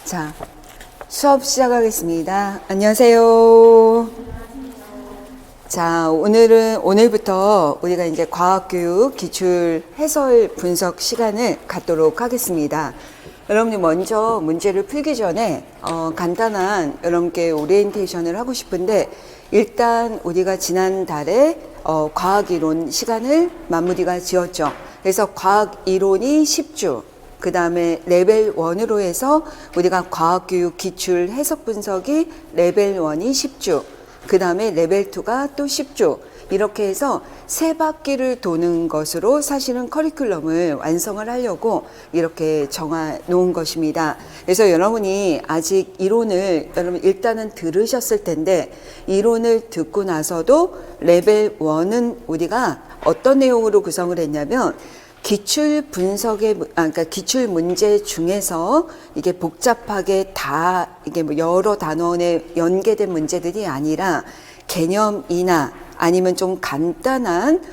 자, 수업 시작하겠습니다. 안녕하세요. 자, 오늘부터 우리가 이제 과학교육 기출 해설 분석 시간을 갖도록 하겠습니다. 여러분이 먼저 문제를 풀기 전에 간단한 여러분께 오리엔테이션을 하고 싶은데, 일단 우리가 지난달에 과학이론 시간을 마무리가 지었죠. 그래서 과학이론이 10주, 그 다음에 레벨 1으로 해서 우리가 과학교육 기출 해석 분석이 레벨 1이 10주, 그 다음에 레벨 2가 또 10주, 이렇게 해서 세 바퀴를 도는 것으로 사실은 커리큘럼을 완성을 하려고 이렇게 정해 놓은 것입니다. 그래서 여러분이 아직 이론을 여러분 일단은 들으셨을 텐데, 이론을 듣고 나서도 레벨 1은 우리가 어떤 내용으로 구성을 했냐면, 기출 분석의, 그러니까 기출 문제 중에서 이게 복잡하게 이게 뭐 여러 단원에 연계된 문제들이 아니라 개념이나 아니면 좀 간단한,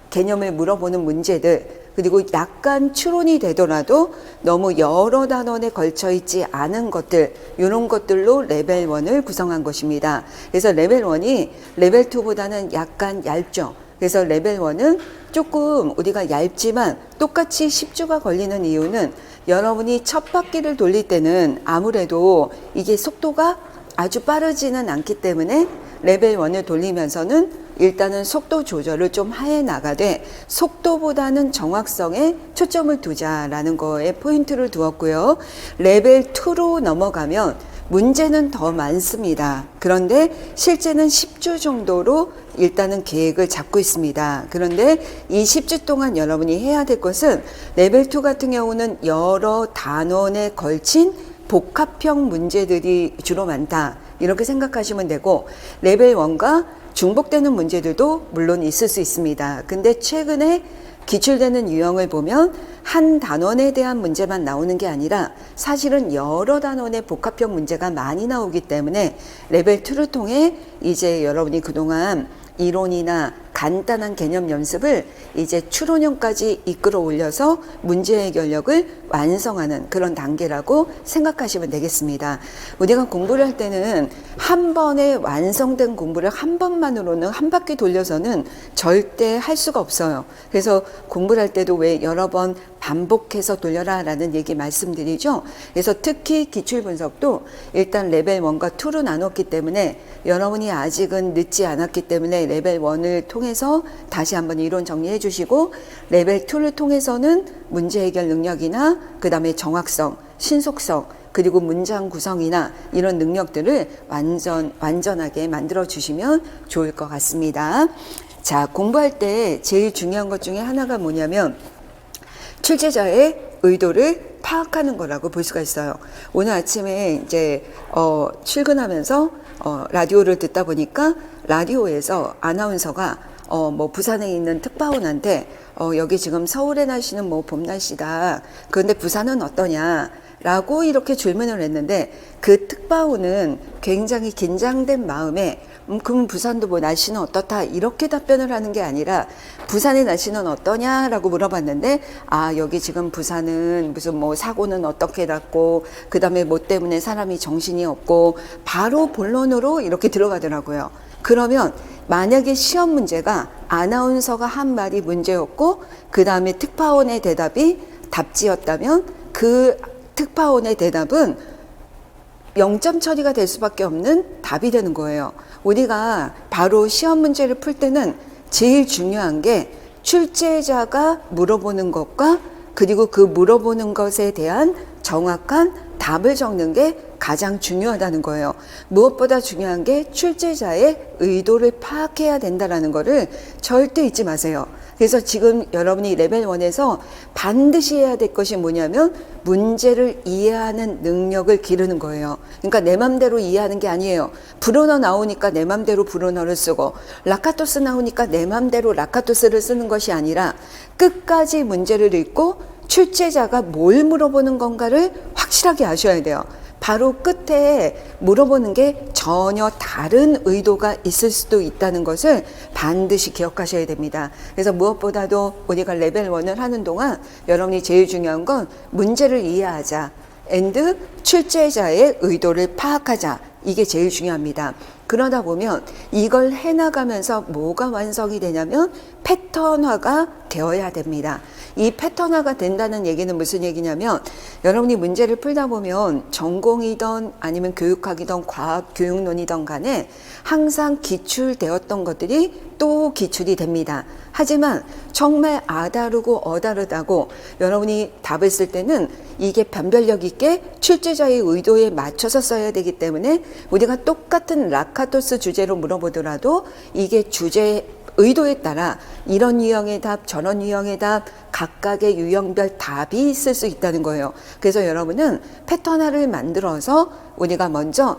개념을 물어보는 문제들, 그리고 약간 추론이 되더라도 너무 여러 단원에 걸쳐 있지 않은 것들, 이런 것들로 레벨 1을 구성한 것입니다. 그래서 레벨 1이 레벨 2보다는 약간 얇죠. 그래서 레벨 1은 조금 우리가 얇지만 똑같이 10주가 걸리는 이유는, 여러분이 첫 바퀴를 돌릴 때는 아무래도 이게 속도가 아주 빠르지는 않기 때문에 레벨 1을 돌리면서는 일단은 속도 조절을 좀 해 나가되, 속도보다는 정확성에 초점을 두자라는 거에 포인트를 두었고요. 레벨 2로 넘어가면 문제는 더 많습니다. 그런데 실제는 10주 정도로 일단은 계획을 잡고 있습니다. 그런데 이 10주 동안 여러분이 해야 될 것은, 레벨 2 같은 경우는 여러 단원에 걸친 복합형 문제들이 주로 많다, 이렇게 생각하시면 되고, 레벨 1과 중복되는 문제들도 물론 있을 수 있습니다. 근데 최근에 기출되는 유형을 보면 한 단원에 대한 문제만 나오는 게 아니라 사실은 여러 단원의 복합형 문제가 많이 나오기 때문에, 레벨 2를 통해 이제 여러분이 그동안 이론이나 간단한 개념 연습을 이제 추론형까지 이끌어 올려서 문제 해결력을 완성하는 그런 단계라고 생각하시면 되겠습니다. 우리가 공부를 할 때는 한 번에 완성된 공부를 한 번만으로는, 한 바퀴 돌려서는 절대 할 수가 없어요. 그래서 공부를 할 때도 왜 여러 번 반복해서 돌려라 라는 얘기 말씀드리죠. 그래서 특히 기출 분석도 일단 레벨 1과 2로 나눴기 때문에, 여러분이 아직은 늦지 않았기 때문에 레벨 1을 통해서 다시 한번 이론 정리해 주시고, 레벨 2를 통해서는 문제 해결 능력이나 그 다음에 정확성, 신속성, 그리고 문장 구성이나 이런 능력들을 완전하게 만들어 주시면 좋을 것 같습니다. 자, 공부할 때 제일 중요한 것 중에 하나가 뭐냐면, 출제자의 의도를 파악하는 거라고 볼 수가 있어요. 오늘 아침에 이제 출근하면서 라디오를 듣다 보니까, 라디오에서 아나운서가 뭐 부산에 있는 특파원한테 여기 지금 서울의 날씨는 뭐 봄 날씨다, 그런데 부산은 어떠냐 라고 이렇게 질문을 했는데, 그 특파원은 굉장히 긴장된 마음에 그럼 부산도 뭐 날씨는 어떻다, 이렇게 답변을 하는 게 아니라 부산의 날씨는 어떠냐라고 물어봤는데, 아, 여기 지금 부산은 무슨 뭐 사고는 어떻게 났고, 그 다음에 뭐 때문에 사람이 정신이 없고, 바로 본론으로 이렇게 들어가더라고요. 그러면 만약에 시험 문제가 아나운서가 한 말이 문제였고, 그 다음에 특파원의 대답이 답지였다면, 그 특파원의 대답은 0점 처리가 될 수밖에 없는 답이 되는 거예요. 우리가 바로 시험 문제를 풀 때는 제일 중요한 게 출제자가 물어보는 것과, 그리고 그 물어보는 것에 대한 정확한 답을 적는 게 가장 중요하다는 거예요. 무엇보다 중요한 게 출제자의 의도를 파악해야 된다는 거를 절대 잊지 마세요. 그래서 지금 여러분이 레벨 1에서 반드시 해야 될 것이 뭐냐면, 문제를 이해하는 능력을 기르는 거예요. 그러니까 내 맘대로 이해하는 게 아니에요. 브루너 나오니까 내 맘대로 브루너를 쓰고, 라카토스 나오니까 내 맘대로 라카토스를 쓰는 것이 아니라, 끝까지 문제를 읽고 출제자가 뭘 물어보는 건가를 확실하게 아셔야 돼요. 바로 끝에 물어보는 게 전혀 다른 의도가 있을 수도 있다는 것을 반드시 기억하셔야 됩니다. 그래서 무엇보다도 우리가 레벨 1을 하는 동안 여러분이 제일 중요한 건 문제를 이해하자. and 출제자의 의도를 파악하자. 이게 제일 중요합니다. 그러다 보면 이걸 해나가면서 뭐가 완성이 되냐면 패턴화가 되어야 됩니다. 이 패턴화가 된다는 얘기는 무슨 얘기냐면 여러분이 문제를 풀다 보면 전공이든 아니면 교육학이든 과학 교육론이든 간에 항상 기출되었던 것들이 또 기출이 됩니다. 하지만 정말 아다르고 어다르다고 여러분이 답을 쓸 때는 이게 변별력 있게 출제자의 의도에 맞춰서 써야 되기 때문에 우리가 똑같은 라카토스 주제로 물어보더라도 이게 주제 의도에 따라 이런 유형의 답, 저런 유형의 답, 각각의 유형별 답이 있을 수 있다는 거예요. 그래서 여러분은 패턴화를 만들어서 우리가 먼저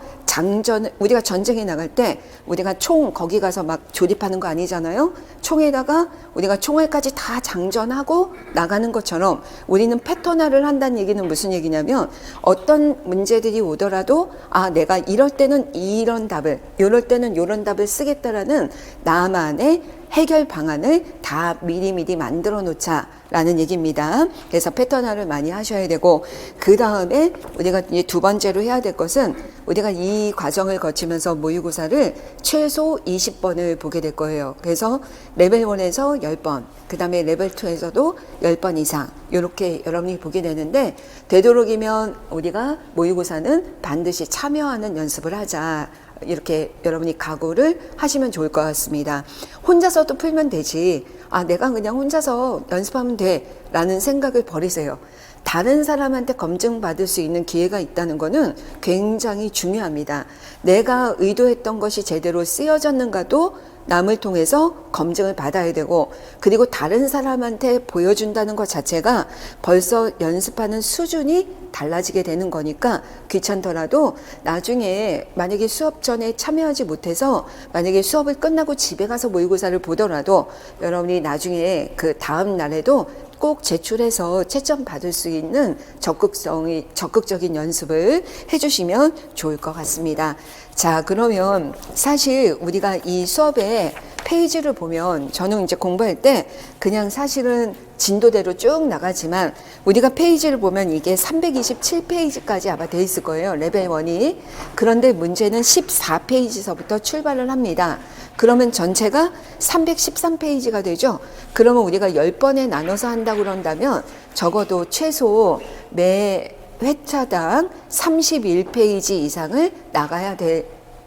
우리가 전쟁에 나갈 때 우리가 총 거기 가서 막 조립하는 거 아니잖아요. 총에다가 우리가 총알까지 다 장전하고 나가는 것처럼 우리는 패턴화를 한다는 얘기는 무슨 얘기냐면 어떤 문제들이 오더라도 내가 이럴 때는 이런 답을, 이럴 때는 이런 답을 쓰겠다라는 나만의 해결 방안을 다 미리미리 만들어 놓자라는 얘기입니다. 그래서 패턴화를 많이 하셔야 되고, 그 다음에 우리가 이제 두 번째로 해야 될 것은 우리가 이 과정을 거치면서 모의고사를 최소 20번을 보게 될 거예요. 그래서 레벨 1에서 10번, 그 다음에 레벨 2에서도 10번 이상 이렇게 여러분이 보게 되는데, 되도록이면 우리가 모의고사는 반드시 참여하는 연습을 하자. 이렇게 여러분이 각오를 하시면 좋을 것 같습니다. 혼자서도 풀면 되지. 내가 그냥 혼자서 연습하면 돼. 라는 생각을 버리세요. 다른 사람한테 검증받을 수 있는 기회가 있다는 것은 굉장히 중요합니다. 내가 의도했던 것이 제대로 쓰여졌는가도 남을 통해서 검증을 받아야 되고, 그리고 다른 사람한테 보여준다는 것 자체가 벌써 연습하는 수준이 달라지게 되는 거니까 귀찮더라도 나중에 만약에 수업 전에 참여하지 못해서 만약에 수업을 끝나고 집에 가서 모의고사를 보더라도 여러분이 나중에 그 다음 날에도 꼭 제출해서 채점 받을 수 있는 적극적인 연습을 해주시면 좋을 것 같습니다. 자, 그러면 사실 우리가 이 수업의 페이지를 보면 저는 이제 공부할 때 그냥 사실은 진도대로 쭉 나가지만 우리가 페이지를 보면 이게 327페이지까지 아마 돼 있을 거예요. 레벨 1이. 그런데 문제는 14페이지서부터 출발을 합니다. 그러면 전체가 313페이지가 되죠. 그러면 우리가 10번에 나눠서 한다고 그런다면 적어도 최소 매 회차당 31페이지 이상을 나가야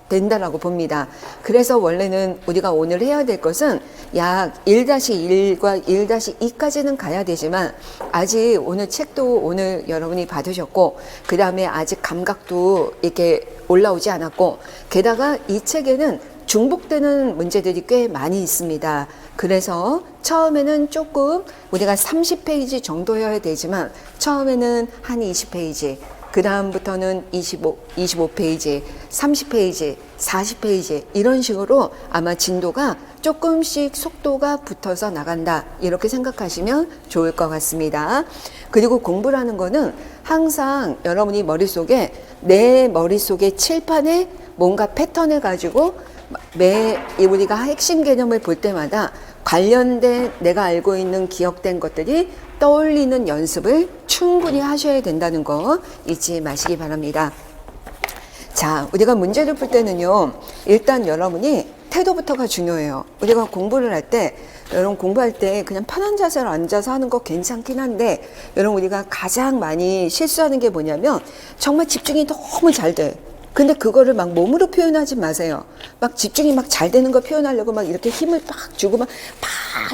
된다라고 봅니다. 그래서 원래는 우리가 오늘 해야 될 것은 약 1-1과 1-2까지는 가야 되지만 아직 오늘 책도 오늘 여러분이 받으셨고 그 다음에 아직 감각도 이렇게 올라오지 않았고 게다가 이 책에는 중복되는 문제들이 꽤 많이 있습니다. 그래서 처음에는 조금 우리가 30페이지 정도여야 되지만 처음에는 한 20페이지, 그 다음부터는 25페이지, 30페이지, 40페이지 이런 식으로 아마 진도가 조금씩 속도가 붙어서 나간다 이렇게 생각하시면 좋을 것 같습니다. 그리고 공부라는 거는 항상 여러분이 머릿속에 내 머릿속에 칠판에 뭔가 패턴을 가지고 우리가 핵심 개념을 볼 때마다 관련된 내가 알고 있는 기억된 것들이 떠올리는 연습을 충분히 하셔야 된다는 거 잊지 마시기 바랍니다. 자, 우리가 문제를 풀 때는요, 일단 여러분이 태도부터가 중요해요. 우리가 공부를 할 때, 여러분 공부할 때 그냥 편한 자세로 앉아서 하는 거 괜찮긴 한데, 여러분 우리가 가장 많이 실수하는 게 뭐냐면, 정말 집중이 너무 잘 돼. 근데 그거를 막 몸으로 표현하지 마세요. 막 집중이 막 잘 되는 거 표현하려고 막 이렇게 힘을 팍 주고 막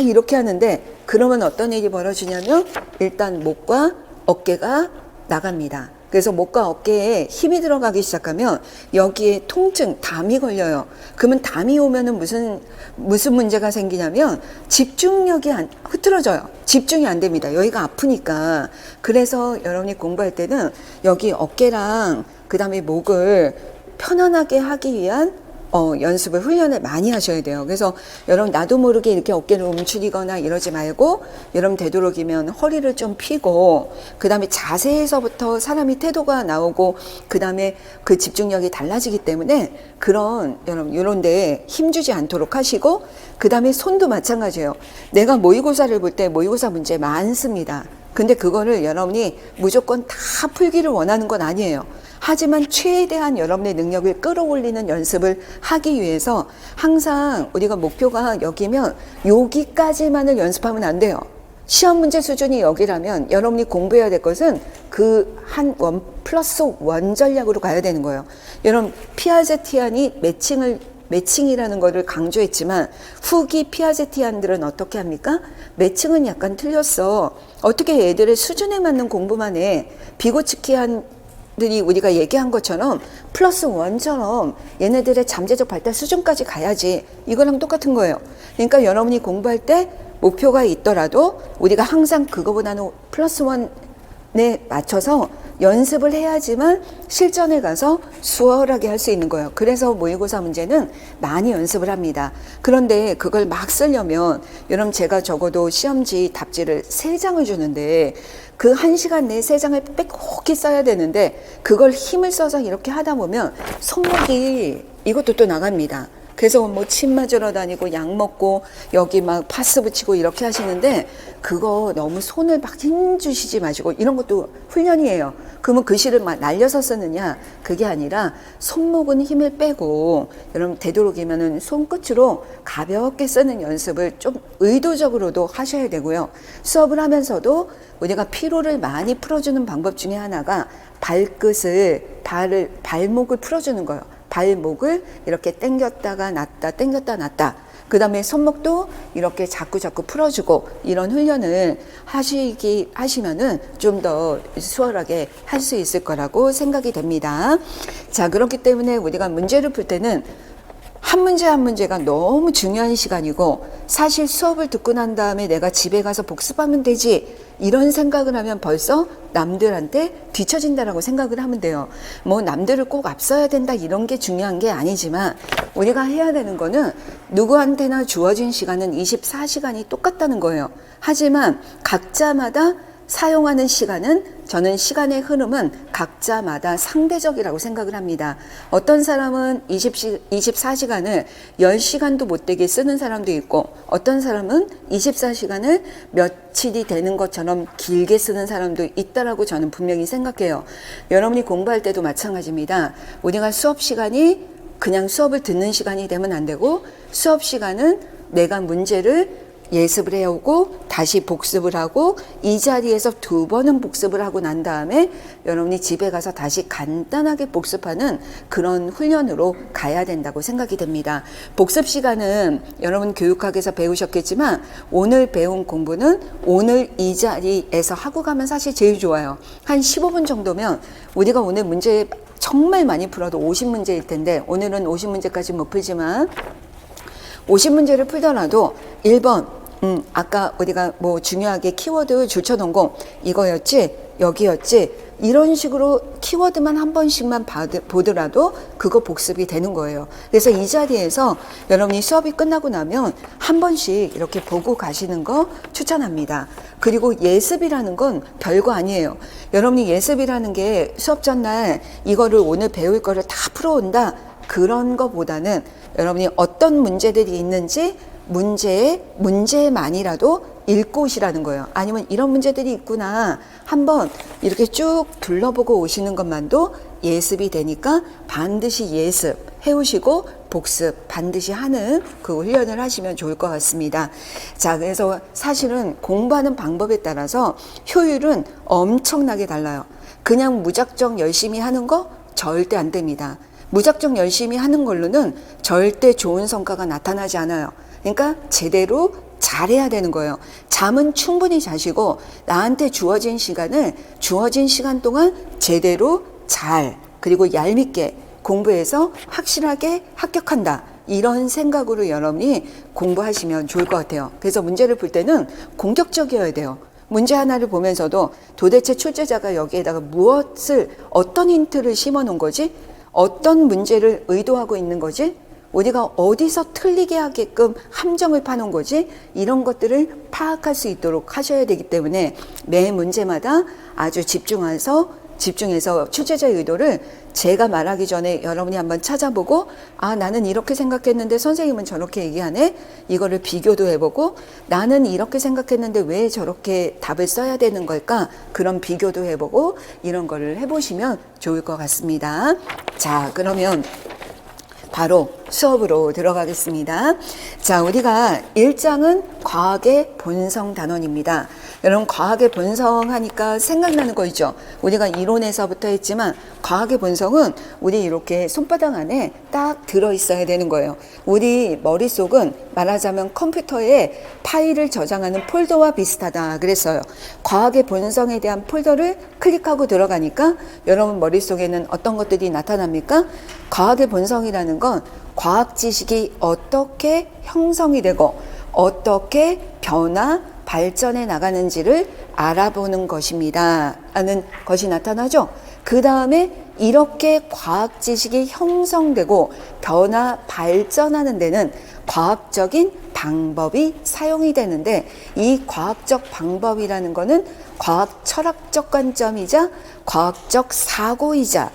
이렇게 하는데 그러면 어떤 일이 벌어지냐면 일단 목과 어깨가 나갑니다. 그래서 목과 어깨에 힘이 들어가기 시작하면 여기에 통증, 담이 걸려요. 그러면 담이 오면은 무슨 문제가 생기냐면 집중력이 흐트러져요. 집중이 안 됩니다. 여기가 아프니까. 그래서 여러분이 공부할 때는 여기 어깨랑 그 다음에 목을 편안하게 하기 위한 연습을 훈련을 많이 하셔야 돼요. 그래서 여러분 나도 모르게 이렇게 어깨를 움츠리거나 이러지 말고 여러분 되도록이면 허리를 좀 펴고 그 다음에 자세에서부터 사람이 태도가 나오고 그 다음에 그 집중력이 달라지기 때문에 그런 여러분 이런 데에 힘주지 않도록 하시고 그 다음에 손도 마찬가지예요. 내가 모의고사를 볼 때 모의고사 문제 많습니다. 근데 그거를 여러분이 무조건 다 풀기를 원하는 건 아니에요. 하지만 최대한 여러분의 능력을 끌어올리는 연습을 하기 위해서 항상 우리가 목표가 여기면 여기까지만을 연습하면 안 돼요. 시험 문제 수준이 여기라면 여러분이 공부해야 될 것은 그 한 원 플러스 원 전략으로 가야 되는 거예요. 여러분 피아제티안이 매칭이라는 거를 강조했지만 후기 피아제티안들은 어떻게 합니까? 매칭은 약간 틀렸어. 어떻게 애들의 수준에 맞는 공부만 해. 비고치키안들이 우리가 얘기한 것처럼 플러스 원처럼 얘네들의 잠재적 발달 수준까지 가야지. 이거랑 똑같은 거예요. 그러니까 여러분이 공부할 때 목표가 있더라도 우리가 항상 그거보다는 플러스 원에 맞춰서 연습을 해야지만 실전에 가서 수월하게 할 수 있는 거예요. 그래서 모의고사 문제는 많이 연습을 합니다. 그런데 그걸 막 쓰려면 여러분 제가 적어도 시험지 답지를 3장을 주는데 그 1시간 내에 3장을 빽빽히 써야 되는데 그걸 힘을 써서 이렇게 하다 보면 손목이 이것도 또 나갑니다. 그래서 뭐 침 맞으러 다니고 약 먹고 여기 막 파스 붙이고 이렇게 하시는데 그거 너무 손을 막 힘주시지 마시고 이런 것도 훈련이에요. 그러면 글씨를 막 날려서 쓰느냐 그게 아니라 손목은 힘을 빼고 여러분 되도록이면은 손끝으로 가볍게 쓰는 연습을 좀 의도적으로도 하셔야 되고요. 수업을 하면서도 우리가 피로를 많이 풀어주는 방법 중에 하나가 발목을 풀어주는 거예요. 발목을 이렇게 당겼다가 놨다 당겼다 놨다 그 다음에 손목도 이렇게 자꾸 풀어주고 이런 훈련을 하시면은 좀 더 수월하게 할 수 있을 거라고 생각이 됩니다. 자, 그렇기 때문에 우리가 문제를 풀 때는 한 문제 한 문제가 너무 중요한 시간이고 사실 수업을 듣고 난 다음에 내가 집에 가서 복습하면 되지 이런 생각을 하면 벌써 남들한테 뒤처진다라고 생각을 하면 돼요. 뭐 남들을 꼭 앞서야 된다 이런 게 중요한 게 아니지만 우리가 해야 되는 거는 누구한테나 주어진 시간은 24시간이 똑같다는 거예요. 하지만 각자마다 사용하는 시간은 저는 시간의 흐름은 각자마다 상대적이라고 생각을 합니다. 어떤 사람은 24시간을 10시간도 못 되게 쓰는 사람도 있고 어떤 사람은 24시간을 며칠이 되는 것처럼 길게 쓰는 사람도 있다라고 저는 분명히 생각해요. 여러분이 공부할 때도 마찬가지입니다. 우리가 수업 시간이 그냥 수업을 듣는 시간이 되면 안 되고 수업 시간은 내가 문제를 예습을 해오고 다시 복습을 하고 이 자리에서 2번은 복습을 하고 난 다음에 여러분이 집에 가서 다시 간단하게 복습하는 그런 훈련으로 가야 된다고 생각이 됩니다. 복습 시간은 여러분 교육학에서 배우셨겠지만 오늘 배운 공부는 오늘 이 자리에서 하고 가면 사실 제일 좋아요. 한 15분 정도면 우리가 오늘 문제 정말 많이 풀어도 50문제일 텐데 오늘은 50문제까지 못 풀지만 50문제를 풀더라도 1번 아까 우리가 뭐 중요하게 키워드 줄쳐놓은 거 이거였지 여기였지 이런 식으로 키워드만 한 번씩만 보더라도 그거 복습이 되는 거예요. 그래서 이 자리에서 여러분이 수업이 끝나고 나면 한 번씩 이렇게 보고 가시는 거 추천합니다. 그리고 예습이라는 건 별거 아니에요. 여러분이 예습이라는 게 수업 전날 이거를 오늘 배울 거를 다 풀어온다 그런 거보다는 여러분이 어떤 문제들이 있는지 문제만이라도 읽고 오시라는 거예요. 아니면 이런 문제들이 있구나 한번 이렇게 쭉 둘러보고 오시는 것만도 예습이 되니까 반드시 예습 해오시고 복습 반드시 하는 그 훈련을 하시면 좋을 것 같습니다. 자, 그래서 사실은 공부하는 방법에 따라서 효율은 엄청나게 달라요. 그냥 무작정 열심히 하는 거 절대 안 됩니다. 무작정 열심히 하는 걸로는 절대 좋은 성과가 나타나지 않아요. 그러니까 제대로 잘해야 되는 거예요. 잠은 충분히 자시고 나한테 주어진 시간을 주어진 시간 동안 제대로 잘 그리고 얄밉게 공부해서 확실하게 합격한다. 이런 생각으로 여러분이 공부하시면 좋을 것 같아요. 그래서 문제를 풀 때는 공격적이어야 돼요. 문제 하나를 보면서도 도대체 출제자가 여기에다가 어떤 힌트를 심어 놓은 거지? 어떤 문제를 의도하고 있는 거지? 우리가 어디서 틀리게 하게끔 함정을 파놓은 거지? 이런 것들을 파악할 수 있도록 하셔야 되기 때문에 매 문제마다 아주 집중해서 집중해서 출제자의 의도를 제가 말하기 전에 여러분이 한번 찾아보고, 아, 나는 이렇게 생각했는데 선생님은 저렇게 얘기하네? 이거를 비교도 해보고, 나는 이렇게 생각했는데 왜 저렇게 답을 써야 되는 걸까? 그런 비교도 해보고, 이런 거를 해보시면 좋을 것 같습니다. 자, 그러면 바로 수업으로 들어가겠습니다. 자, 우리가 1장은 과학의 본성 단원입니다. 여러분, 과학의 본성 하니까 생각나는 거 있죠? 우리가 이론에서부터 했지만 과학의 본성은 우리 이렇게 손바닥 안에 딱 들어있어야 되는 거예요. 우리 머릿속은 말하자면 컴퓨터에 파일을 저장하는 폴더와 비슷하다 그랬어요. 과학의 본성에 대한 폴더를 클릭하고 들어가니까 여러분 머릿속에는 어떤 것들이 나타납니까? 과학의 본성이라는 건 과학 지식이 어떻게 형성이 되고 어떻게 변화, 발전해 나가는지를 알아보는 것입니다. 라는 것이 나타나죠. 그 다음에 이렇게 과학 지식이 형성되고 변화, 발전하는 데는 과학적인 방법이 사용이 되는데, 이 과학적 방법이라는 거는 과학 철학적 관점이자 과학적 사고이자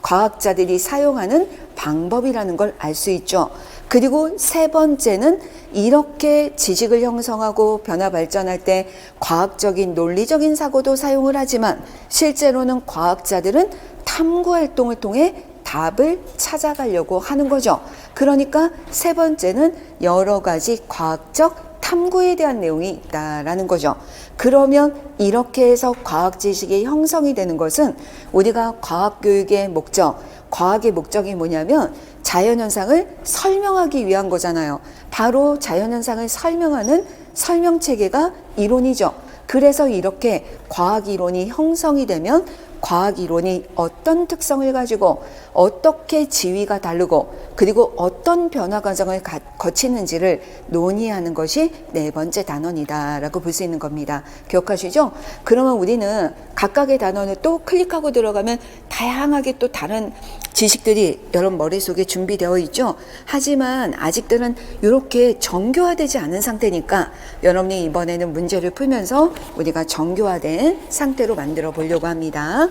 과학자들이 사용하는 방법이라는 걸 알 수 있죠. 그리고 세 번째는 이렇게 지식을 형성하고 변화 발전할 때 과학적인 논리적인 사고도 사용을 하지만 실제로는 과학자들은 탐구 활동을 통해 답을 찾아가려고 하는 거죠. 그러니까 세 번째는 여러 가지 과학적 탐구에 대한 내용이 있다라는 거죠. 그러면 이렇게 해서 과학 지식이 형성이 되는 것은 우리가 과학 교육의 목적, 과학의 목적이 뭐냐면 자연현상을 설명하기 위한 거잖아요. 바로 자연현상을 설명하는 설명체계가 이론이죠. 그래서 이렇게 과학 이론이 형성이 되면 과학 이론이 어떤 특성을 가지고 어떻게 지위가 다르고 그리고 어떤 변화 과정을 거치는지를 논의하는 것이 네 번째 단원이다라고 볼 수 있는 겁니다. 기억하시죠? 그러면 우리는 각각의 단원을 또 클릭하고 들어가면 다양하게 또 다른 지식들이 여러분 머릿속에 준비되어 있죠. 하지만 아직들은 이렇게 정교화되지 않은 상태니까 여러분이 이번에는 문제를 풀면서 우리가 정교화된 상태로 만들어 보려고 합니다.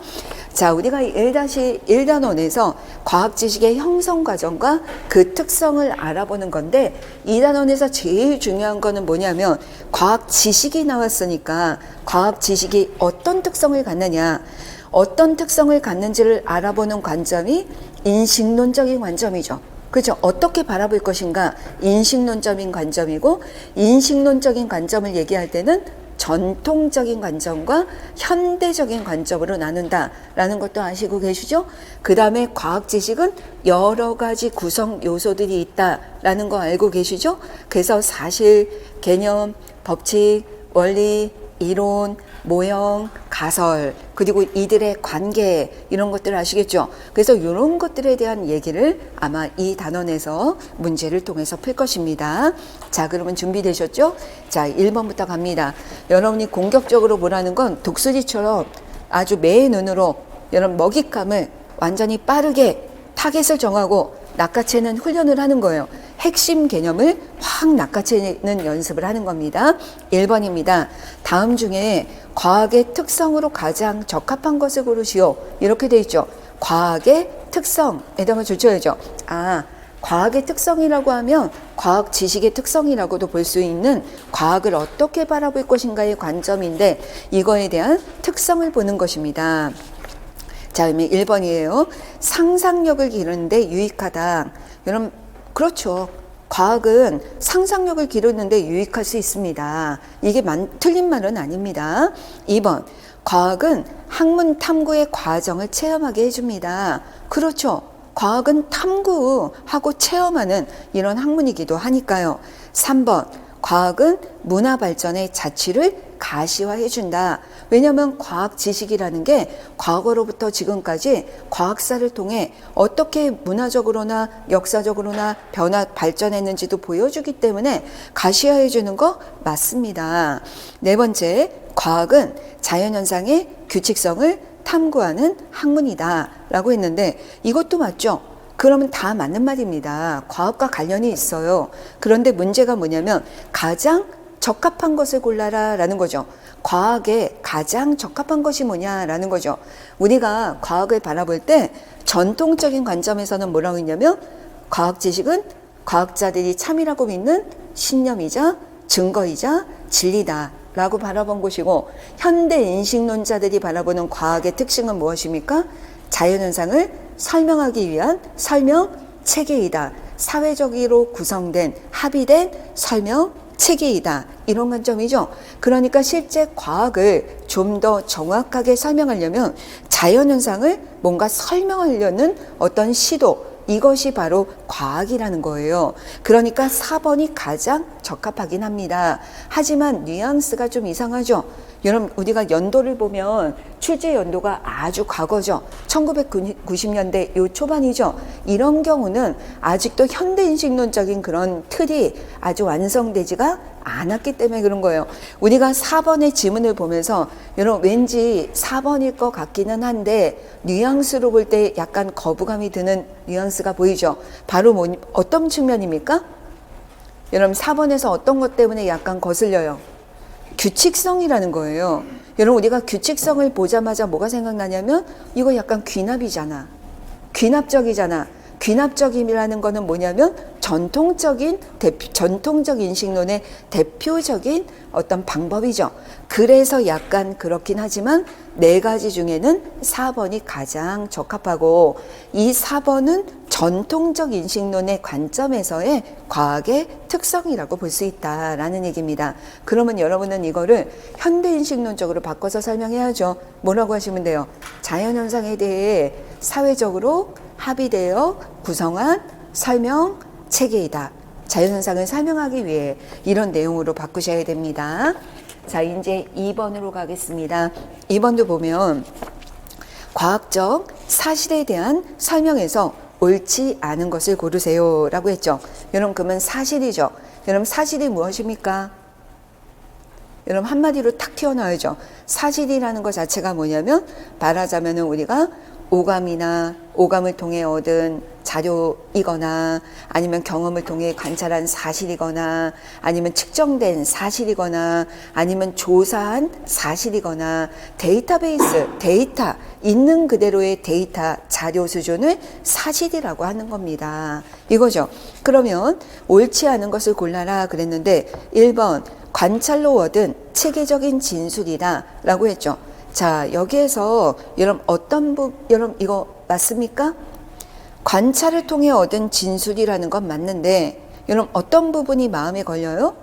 자, 우리가 1단원에서 과학 지식의 형성 과정과 그 특성을 알아보는 건데, 이 단원에서 제일 중요한 거는 뭐냐면 과학 지식이 나왔으니까 과학 지식이 어떤 특성을 갖느냐, 어떤 특성을 갖는지를 알아보는 관점이 인식론적인 관점이죠. 그렇죠? 어떻게 바라볼 것인가 인식론적인 관점이고, 인식론적인 관점을 얘기할 때는 전통적인 관점과 현대적인 관점으로 나눈다라는 것도 아시고 계시죠? 그 다음에 과학 지식은 여러 가지 구성 요소들이 있다라는 거 알고 계시죠? 그래서 사실, 개념, 법칙, 원리, 이론, 모형, 가설, 그리고 이들의 관계, 이런 것들을 아시겠죠? 그래서 이런 것들에 대한 얘기를 아마 이 단원에서 문제를 통해서 풀 것입니다. 자, 그러면 준비되셨죠? 자, 1번부터 갑니다. 여러분이 공격적으로 보라는 건 독수리처럼 아주 매의 눈으로 여러분 먹잇감을 완전히 빠르게 타겟을 정하고 낚아채는 훈련을 하는 거예요. 핵심 개념을 확 낚아채는 연습을 하는 겁니다. 1번입니다. 다음 중에 과학의 특성으로 가장 적합한 것을 고르시오. 이렇게 돼 있죠. 과학의 특성에다가 줄여야죠. 아, 과학의 특성이라고 하면 과학 지식의 특성이라고도 볼 수 있는 과학을 어떻게 바라볼 것인가의 관점인데, 이거에 대한 특성을 보는 것입니다. 자, 그러면 1번이에요. 상상력을 기르는데 유익하다. 여러분, 그렇죠. 과학은 상상력을 기르는데 유익할 수 있습니다. 이게 틀린 말은 아닙니다. 2번, 과학은 학문 탐구의 과정을 체험하게 해줍니다. 그렇죠. 과학은 탐구하고 체험하는 이런 학문이기도 하니까요. 3번, 과학은 문화 발전의 자취를 가시화해준다. 왜냐하면 과학 지식이라는 게 과거로부터 지금까지 과학사를 통해 어떻게 문화적으로나 역사적으로나 변화 발전했는지도 보여주기 때문에 가시화해주는 거 맞습니다. 네 번째, 과학은 자연현상의 규칙성을 탐구하는 학문이다 라고 했는데, 이것도 맞죠? 그러면 다 맞는 말입니다. 과학과 관련이 있어요. 그런데 문제가 뭐냐면 가장 적합한 것을 골라라 라는 거죠. 과학에 가장 적합한 것이 뭐냐라는 거죠. 우리가 과학을 바라볼 때 전통적인 관점에서는 뭐라고 했냐면 과학 지식은 과학자들이 참이라고 믿는 신념이자 증거이자 진리다 라고 바라본 것이고, 현대 인식론자들이 바라보는 과학의 특징은 무엇입니까? 자연현상을 설명하기 위한 설명 체계이다. 사회적으로 구성된 합의된 설명 체계이다. 이런 관점이죠. 그러니까 실제 과학을 좀 더 정확하게 설명하려면 자연현상을 뭔가 설명하려는 어떤 시도, 이것이 바로 과학이라는 거예요. 그러니까 4번이 가장 적합하긴 합니다. 하지만 뉘앙스가 좀 이상하죠. 여러분, 우리가 연도를 보면 출제 연도가 아주 과거죠. 1990년대 요 초반이죠. 이런 경우는 아직도 현대인식론적인 그런 틀이 아주 완성되지가 않았기 때문에 그런 거예요. 우리가 4번의 지문을 보면서 여러분 왠지 4번일 것 같기는 한데 뉘앙스로 볼 때 약간 거부감이 드는 뉘앙스가 보이죠. 바로 어떤 측면입니까? 여러분 4번에서 어떤 것 때문에 약간 거슬려요? 규칙성이라는 거예요. 여러분 우리가 규칙성을 보자마자 뭐가 생각나냐면 이거 약간 귀납이잖아. 귀납적이잖아. 귀납적임이라는 거는 뭐냐면 전통적인 인식론의 대표적인 어떤 방법이죠. 그래서 약간 그렇긴 하지만 네 가지 중에는 4번이 가장 적합하고, 이 4번은 전통적 인식론의 관점에서의 과학의 특성이라고 볼 수 있다라는 얘기입니다. 그러면 여러분은 이거를 현대인식론적으로 바꿔서 설명해야죠. 뭐라고 하시면 돼요? 자연현상에 대해 사회적으로 합의되어 구성한 설명 체계이다. 자연현상을 설명하기 위해 이런 내용으로 바꾸셔야 됩니다. 자, 이제 2번으로 가겠습니다. 2번도 보면 과학적 사실에 대한 설명에서 옳지 않은 것을 고르세요 라고 했죠. 여러분 그러면 사실이죠. 여러분 사실이 무엇입니까? 여러분 한마디로 탁 튀어나와야죠. 사실이라는 것 자체가 뭐냐면 말하자면은 우리가 오감을 통해 얻은 자료이거나 아니면 경험을 통해 관찰한 사실이거나 아니면 측정된 사실이거나 아니면 조사한 사실이거나 데이터베이스, 데이터, 있는 그대로의 데이터, 자료 수준을 사실이라고 하는 겁니다. 이거죠. 그러면 옳지 않은 것을 골라라 그랬는데 1번 관찰로 얻은 체계적인 진술이다 라고 했죠. 자, 여기에서 여러분 여러분 이거 맞습니까? 관찰을 통해 얻은 진술이라는 건 맞는데 여러분 어떤 부분이 마음에 걸려요?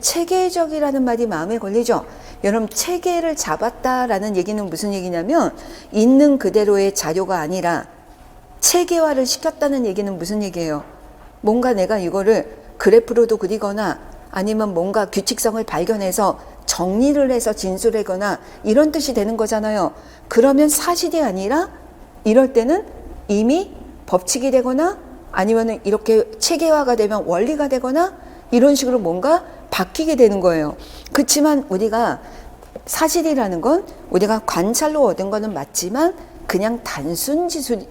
체계적이라는 말이 마음에 걸리죠. 여러분 체계를 잡았다라는 얘기는 무슨 얘기냐면 있는 그대로의 자료가 아니라 체계화를 시켰다는 얘기는 무슨 얘기예요? 뭔가 내가 이거를 그래프로도 그리거나 아니면 뭔가 규칙성을 발견해서 정리를 해서 진술하거나 이런 뜻이 되는 거잖아요. 그러면 사실이 아니라 이럴 때는 이미 법칙이 되거나 아니면 이렇게 체계화가 되면 원리가 되거나 이런 식으로 뭔가 바뀌게 되는 거예요. 그렇지만 우리가 사실이라는 건 우리가 관찰로 얻은 거는 맞지만 그냥 단순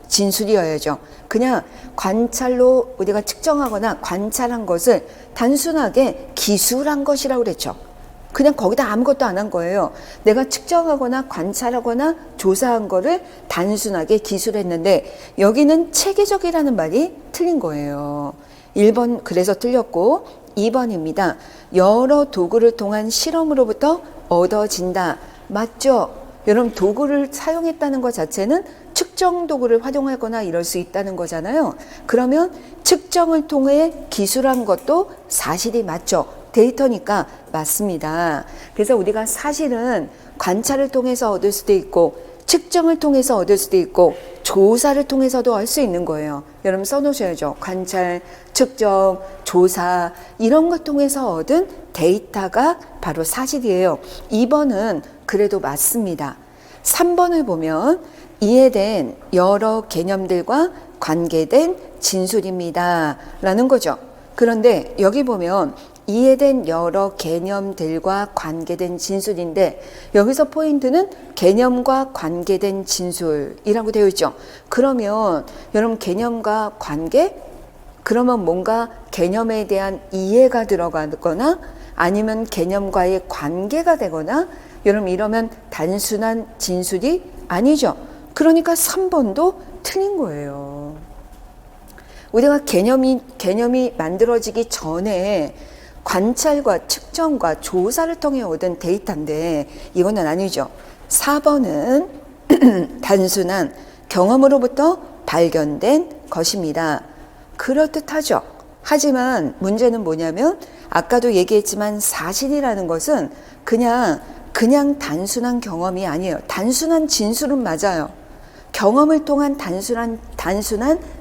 진술이어야죠. 그냥 관찰로 우리가 측정하거나 관찰한 것을 단순하게 기술한 것이라고 그랬죠. 그냥 거기다 아무것도 안 한 거예요. 내가 측정하거나 관찰하거나 조사한 거를 단순하게 기술했는데 여기는 체계적이라는 말이 틀린 거예요. 1번 그래서 틀렸고 2번입니다. 여러 도구를 통한 실험으로부터 얻어진다. 맞죠? 여러분 도구를 사용했다는 것 자체는 측정 도구를 활용하거나 이럴 수 있다는 거잖아요. 그러면 측정을 통해 기술한 것도 사실이 맞죠. 데이터니까 맞습니다. 그래서 우리가 사실은 관찰을 통해서 얻을 수도 있고 측정을 통해서 얻을 수도 있고 조사를 통해서도 알 수 있는 거예요. 여러분 써놓으셔야죠. 관찰, 측정, 조사 이런 것 통해서 얻은 데이터가 바로 사실이에요. 2번은 그래도 맞습니다. 3번을 보면 이해된 여러 개념들과 관계된 진술입니다. 라는 거죠. 그런데 여기 보면 이해된 여러 개념들과 관계된 진술인데 여기서 포인트는 개념과 관계된 진술이라고 되어 있죠. 그러면 여러분 개념과 관계? 그러면 뭔가 개념에 대한 이해가 들어가거나 아니면 개념과의 관계가 되거나 여러분 이러면 단순한 진술이 아니죠. 그러니까 3번도 틀린 거예요. 우리가 개념이 만들어지기 전에 관찰과 측정과 조사를 통해 얻은 데이터인데 이거는 아니죠. 4번은 단순한 경험으로부터 발견된 것입니다. 그렇듯하죠. 하지만 문제는 뭐냐면 아까도 얘기했지만 사실이라는 것은 그냥 단순한 경험이 아니에요. 단순한 진술은 맞아요. 경험을 통한 단순한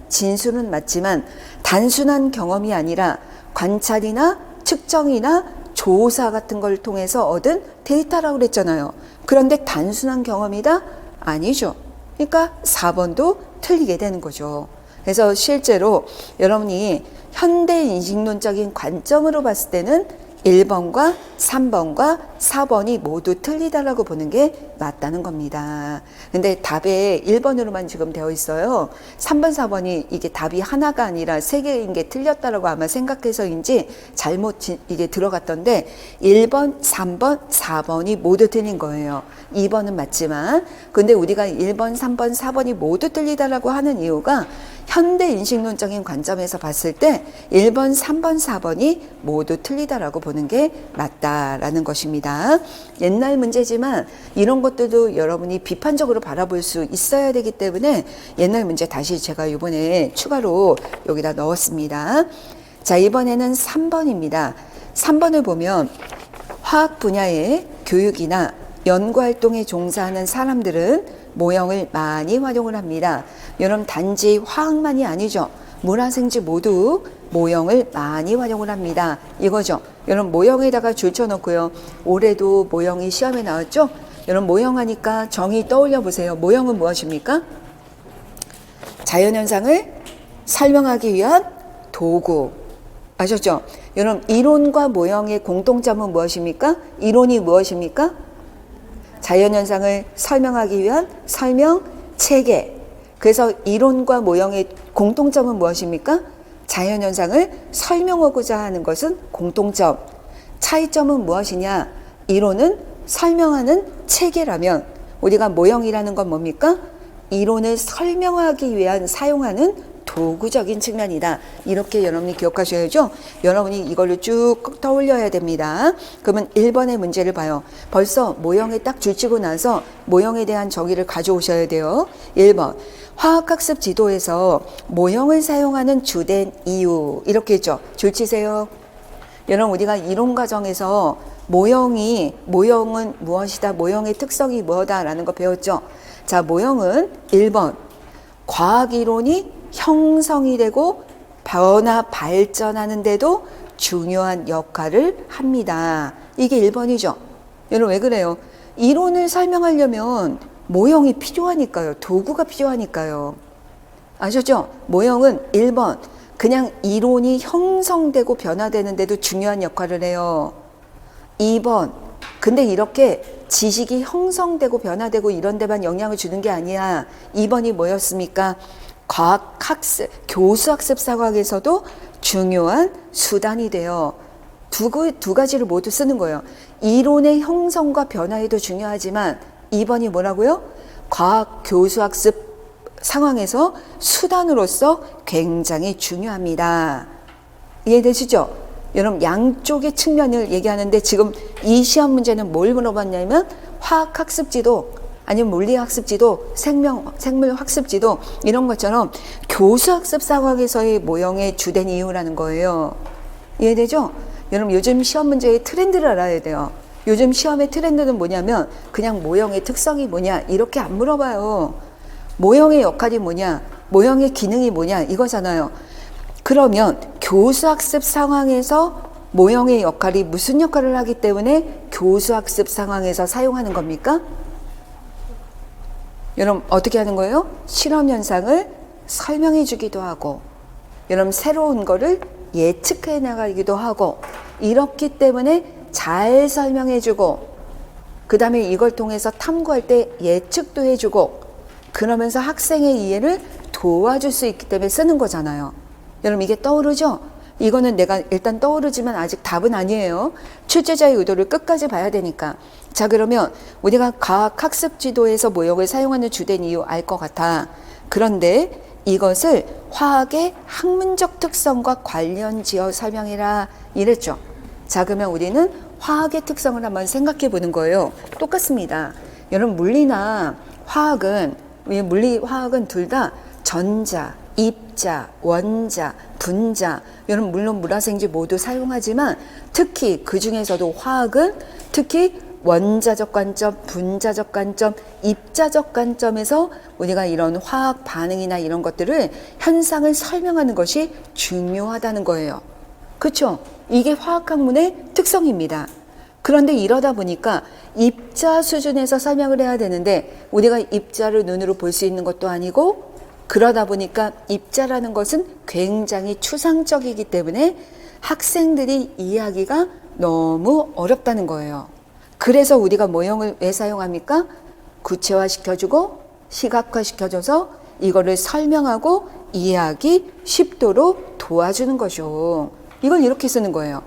진술은 맞지만 단순한 경험이 아니라 관찰이나 측정이나 조사 같은 걸 통해서 얻은 데이터라고 그랬잖아요. 그런데 단순한 경험이다? 아니죠. 그러니까 4번도 틀리게 되는 거죠. 그래서 실제로 여러분이 현대인식론적인 관점으로 봤을 때는 1번과 3번과 4번이 모두 틀리다라고 보는 게 맞다는 겁니다. 근데 답에 1번으로만 지금 되어 있어요. 3번, 4번이 이게 답이 하나가 아니라 3개인 게 틀렸다라고 아마 생각해서인지 잘못 이게 들어갔던데 1번, 3번, 4번이 모두 틀린 거예요. 2번은 맞지만 근데 우리가 1번, 3번, 4번이 모두 틀리다라고 하는 이유가 현대인식론적인 관점에서 봤을 때 1번, 3번, 4번이 모두 틀리다라고 보는 게 맞다라는 것입니다. 옛날 문제지만 이런 것들도 여러분이 비판적으로 바라볼 수 있어야 되기 때문에 옛날 문제 다시 제가 이번에 추가로 여기다 넣었습니다. 자, 이번에는 3번입니다. 3번을 보면 화학 분야의 교육이나 연구활동에 종사하는 사람들은 모형을 많이 활용을 합니다. 여러분 단지 화학만이 아니죠. 문화생지 모두 모형을 많이 활용을 합니다. 이거죠. 여러분 모형에다가 줄 쳐놓고요. 올해도 모형이 시험에 나왔죠. 여러분 모형하니까 정의 떠올려 보세요. 모형은 무엇입니까? 자연현상을 설명하기 위한 도구. 아셨죠? 여러분 이론과 모형의 공통점은 무엇입니까? 이론이 무엇입니까? 자연현상을 설명하기 위한 설명 체계. 그래서 이론과 모형의 공통점은 무엇입니까? 자연현상을 설명하고자 하는 것은 공통점. 차이점은 무엇이냐? 이론은 설명하는 체계라면 우리가 모형이라는 건 뭡니까? 이론을 설명하기 위한 사용하는 도구적인 측면이다. 이렇게 여러분이 기억하셔야죠. 여러분이 이걸로 쭉 떠올려야 됩니다. 그러면 1번의 문제를 봐요. 벌써 모형에 딱 줄치고 나서 모형에 대한 정의를 가져오셔야 돼요. 1번 화학학습 지도에서 모형을 사용하는 주된 이유 이렇게 했죠. 줄치세요. 여러분 우리가 이론 과정에서 모형은 무엇이다, 모형의 특성이 뭐다 라는 거 배웠죠. 자, 모형은 1번 과학이론이 형성이 되고 변화 발전하는 데도 중요한 역할을 합니다. 이게 1번이죠. 여러분 왜 그래요? 이론을 설명하려면 모형이 필요하니까요. 도구가 필요하니까요. 아셨죠? 모형은 1번 그냥 이론이 형성되고 변화되는 데도 중요한 역할을 해요. 2번 근데 이렇게 지식이 형성되고 변화되고 이런 데만 영향을 주는 게 아니야. 2번이 뭐였습니까? 과학학습, 교수학습 상황에서도 중요한 수단이 돼요. 두 가지를 모두 쓰는 거예요. 이론의 형성과 변화에도 중요하지만 2번이 뭐라고요? 과학, 교수학습 상황에서 수단으로서 굉장히 중요합니다. 이해되시죠? 여러분 양쪽의 측면을 얘기하는데 지금 이 시험 문제는 뭘 물어봤냐면 화학학습지도 아니면 물리학습지도, 생물학습지도 이런 것처럼 교수학습 상황에서의 모형의 주된 이유라는 거예요. 이해되죠? 여러분 요즘 시험 문제의 트렌드를 알아야 돼요. 요즘 시험의 트렌드는 뭐냐면 그냥 모형의 특성이 뭐냐 이렇게 안 물어봐요. 모형의 역할이 뭐냐, 모형의 기능이 뭐냐 이거잖아요. 그러면 교수학습 상황에서 모형의 역할이 무슨 역할을 하기 때문에 교수학습 상황에서 사용하는 겁니까? 여러분 어떻게 하는 거예요? 실험 현상을 설명해 주기도 하고 여러분 새로운 거를 예측해 나가기도 하고 이렇기 때문에 잘 설명해 주고 그 다음에 이걸 통해서 탐구할 때 예측도 해주고 그러면서 학생의 이해를 도와줄 수 있기 때문에 쓰는 거잖아요. 여러분 이게 떠오르죠? 이거는 내가 일단 떠오르지만 아직 답은 아니에요. 출제자의 의도를 끝까지 봐야 되니까. 자, 그러면 우리가 과학 학습 지도에서 모형을 사용하는 주된 이유 알 것 같아. 그런데 이것을 화학의 학문적 특성과 관련 지어 설명해라 이랬죠. 자, 그러면 우리는 화학의 특성을 한번 생각해 보는 거예요. 똑같습니다. 여러분, 물리나 화학은, 화학은 둘 다 전자, 입자, 원자, 분자, 여러분 물론 물화생지 모두 사용하지만 특히 그 중에서도 화학은 특히 원자적 관점, 분자적 관점, 입자적 관점에서 우리가 이런 화학 반응이나 이런 것들을 현상을 설명하는 것이 중요하다는 거예요. 그렇죠? 이게 화학학문의 특성입니다. 그런데 이러다 보니까 입자 수준에서 설명을 해야 되는데 우리가 입자를 눈으로 볼 수 있는 것도 아니고 그러다 보니까 입자라는 것은 굉장히 추상적이기 때문에 학생들이 이해하기가 너무 어렵다는 거예요. 그래서 우리가 모형을 왜 사용합니까? 구체화시켜주고 시각화시켜줘서 이거를 설명하고 이해하기 쉽도록 도와주는 거죠. 이걸 이렇게 쓰는 거예요.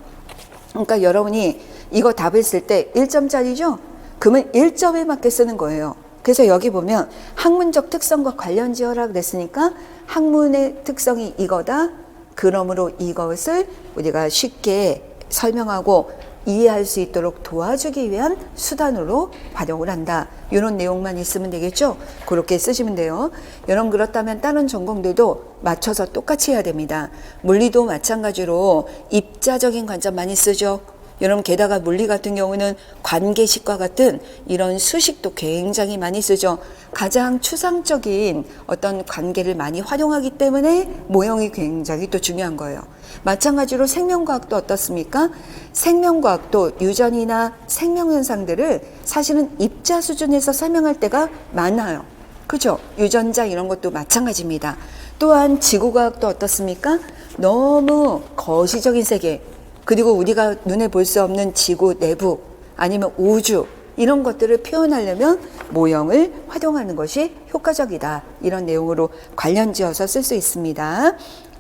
그러니까 여러분이 이거 답을 쓸 때 1점짜리죠? 그러면 1점에 맞게 쓰는 거예요. 그래서 여기 보면 학문적 특성과 관련 지어라 그랬으니까 학문의 특성이 이거다. 그러므로 이것을 우리가 쉽게 설명하고 이해할 수 있도록 도와주기 위한 수단으로 활용을 한다. 이런 내용만 있으면 되겠죠? 그렇게 쓰시면 돼요. 여러분, 그렇다면 다른 전공들도 맞춰서 똑같이 해야 됩니다. 물리도 마찬가지로 입자적인 관점 많이 쓰죠. 여러분, 게다가 물리 같은 경우는 관계식과 같은 이런 수식도 굉장히 많이 쓰죠. 가장 추상적인 어떤 관계를 많이 활용하기 때문에 모형이 굉장히 또 중요한 거예요. 마찬가지로 생명과학도 어떻습니까? 생명과학도 유전이나 생명현상들을 사실은 입자 수준에서 설명할 때가 많아요. 그죠? 유전자 이런 것도 마찬가지입니다. 또한 지구과학도 어떻습니까? 너무 거시적인 세계, 그리고 우리가 눈에 볼 수 없는 지구 내부 아니면 우주 이런 것들을 표현하려면 모형을 활용하는 것이 효과적이다. 이런 내용으로 관련 지어서 쓸 수 있습니다.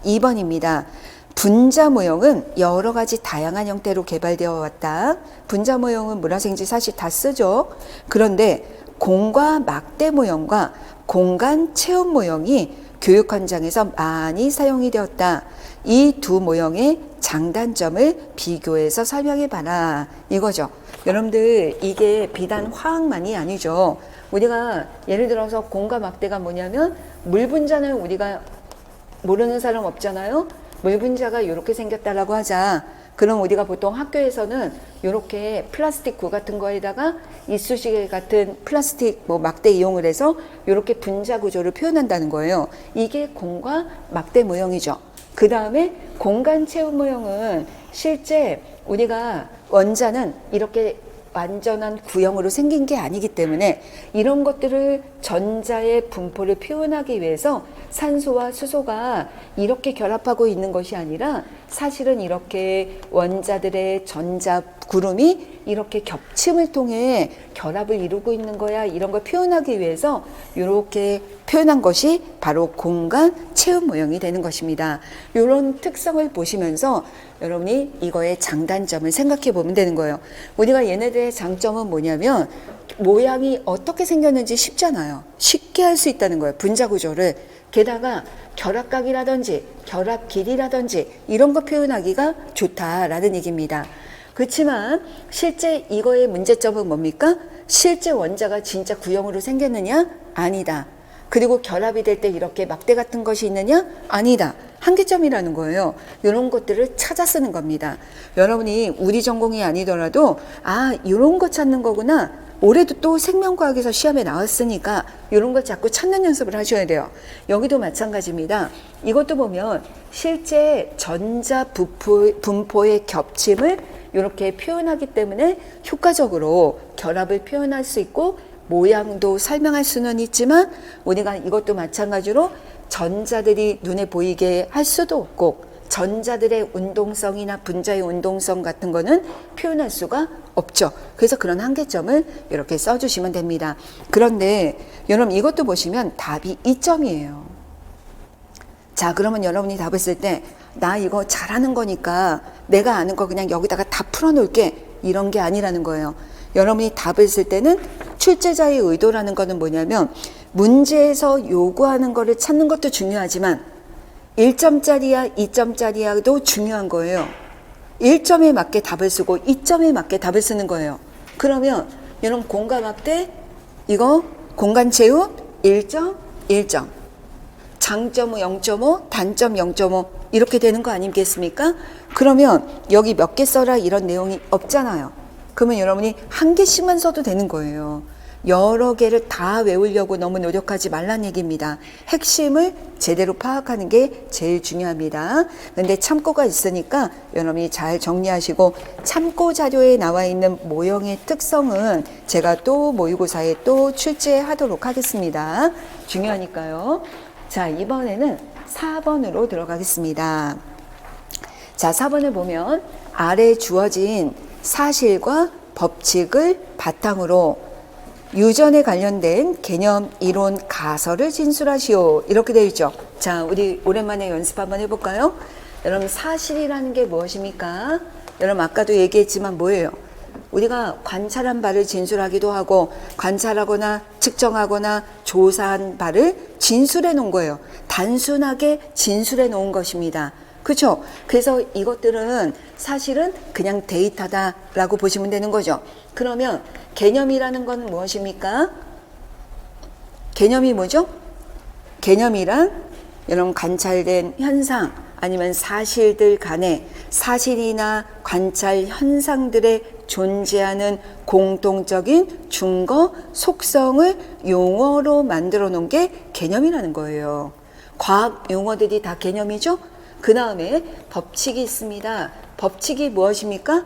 2번입니다. 분자 모형은 여러 가지 다양한 형태로 개발되어 왔다. 분자 모형은 물화생지 사실 다 쓰죠. 그런데 공과 막대 모형과 공간 체험 모형이 교육 현장에서 많이 사용이 되었다. 이 두 모형의 장단점을 비교해서 설명해 봐라. 이거죠. 여러분들, 이게 비단 화학만이 아니죠. 우리가 예를 들어서 공과 막대가 뭐냐면 물 분자는 우리가 모르는 사람 없잖아요. 물 분자가 이렇게 생겼다라고 하자. 그럼 우리가 보통 학교에서는 이렇게 플라스틱 구 같은 거에다가 이쑤시개 같은 플라스틱 막대 이용을 해서 이렇게 분자 구조를 표현한다는 거예요. 이게 공과 막대 모형이죠. 그 다음에 공간 체험 모형은 실제 우리가 원자는 이렇게 완전한 구형으로 생긴 게 아니기 때문에 이런 것들을 전자의 분포를 표현하기 위해서 산소와 수소가 이렇게 결합하고 있는 것이 아니라 사실은 이렇게 원자들의 전자 구름이 이렇게 겹침을 통해 결합을 이루고 있는 거야. 이런 걸 표현하기 위해서 이렇게 표현한 것이 바로 공간 체험 모형이 되는 것입니다. 이런 특성을 보시면서 여러분이 이거의 장단점을 생각해 보면 되는 거예요. 우리가 얘네들의 장점은 뭐냐면 모양이 어떻게 생겼는지 쉽잖아요. 쉽게 할 수 있다는 거예요. 분자 구조를. 게다가 결합각이라든지 결합 길이라든지 이런 거 표현하기가 좋다라는 얘기입니다. 그렇지만 실제 이거의 문제점은 뭡니까? 실제 원자가 진짜 구형으로 생겼느냐? 아니다. 그리고 결합이 될 때 이렇게 막대 같은 것이 있느냐? 아니다. 한계점이라는 거예요. 이런 것들을 찾아 쓰는 겁니다. 여러분이 우리 전공이 아니더라도 이런 거 찾는 거구나. 올해도 또 생명과학에서 시험에 나왔으니까 이런 걸 자꾸 찾는 연습을 하셔야 돼요. 여기도 마찬가지입니다. 이것도 보면 실제 전자 분포의 겹침을 이렇게 표현하기 때문에 효과적으로 결합을 표현할 수 있고 모양도 설명할 수는 있지만 우리가 이것도 마찬가지로 전자들이 눈에 보이게 할 수도 없고 전자들의 운동성이나 분자의 운동성 같은 거는 표현할 수가 없죠. 그래서 그런 한계점을 이렇게 써주시면 됩니다. 그런데 여러분 이것도 보시면 답이 2점이에요. 자, 그러면 여러분이 답을 쓸 때 나 이거 잘하는 거니까 내가 아는 거 그냥 여기다가 다 풀어놓을게. 이런 게 아니라는 거예요. 여러분이 답을 쓸 때는 출제자의 의도라는 거는 뭐냐면 문제에서 요구하는 거를 찾는 것도 중요하지만 1점짜리야 2점짜리야도 중요한 거예요. 1점에 맞게 답을 쓰고 2점에 맞게 답을 쓰는 거예요. 그러면 여러분 공감학 때 이거 공간 채움 1점 1점, 장점 0.5, 단점 0.5 이렇게 되는 거 아니겠습니까? 그러면 여기 몇 개 써라 이런 내용이 없잖아요. 그러면 여러분이 한 개씩만 써도 되는 거예요. 여러 개를 다 외우려고 너무 노력하지 말란 얘기입니다. 핵심을 제대로 파악하는 게 제일 중요합니다. 근데 참고가 있으니까 여러분이 잘 정리하시고 참고 자료에 나와 있는 모형의 특성은 제가 또 모의고사에 또 출제하도록 하겠습니다. 중요하니까요. 자, 이번에는 4번으로 들어가겠습니다. 자, 4번을 보면 아래 주어진 사실과 법칙을 바탕으로 유전에 관련된 개념, 이론, 가설을 진술하시오. 이렇게 되어 있죠. 자, 우리 오랜만에 연습 한번 해볼까요? 여러분, 사실이라는 게 무엇입니까? 여러분, 아까도 얘기했지만 뭐예요? 우리가 관찰한 바를 진술하기도 하고 관찰하거나 측정하거나 조사한 바를 진술해 놓은 거예요. 단순하게 진술해 놓은 것입니다. 그렇죠? 그래서 이것들은 사실은 그냥 데이터다라고 보시면 되는 거죠. 그러면 개념이라는 건 무엇입니까? 개념이 뭐죠? 개념이란 여러분 관찰된 현상 아니면 사실들 간에 사실이나 관찰 현상들에 존재하는 공통적인 증거, 속성을 용어로 만들어 놓은 게 개념이라는 거예요. 과학 용어들이 다 개념이죠? 그 다음에 법칙이 있습니다. 법칙이 무엇입니까?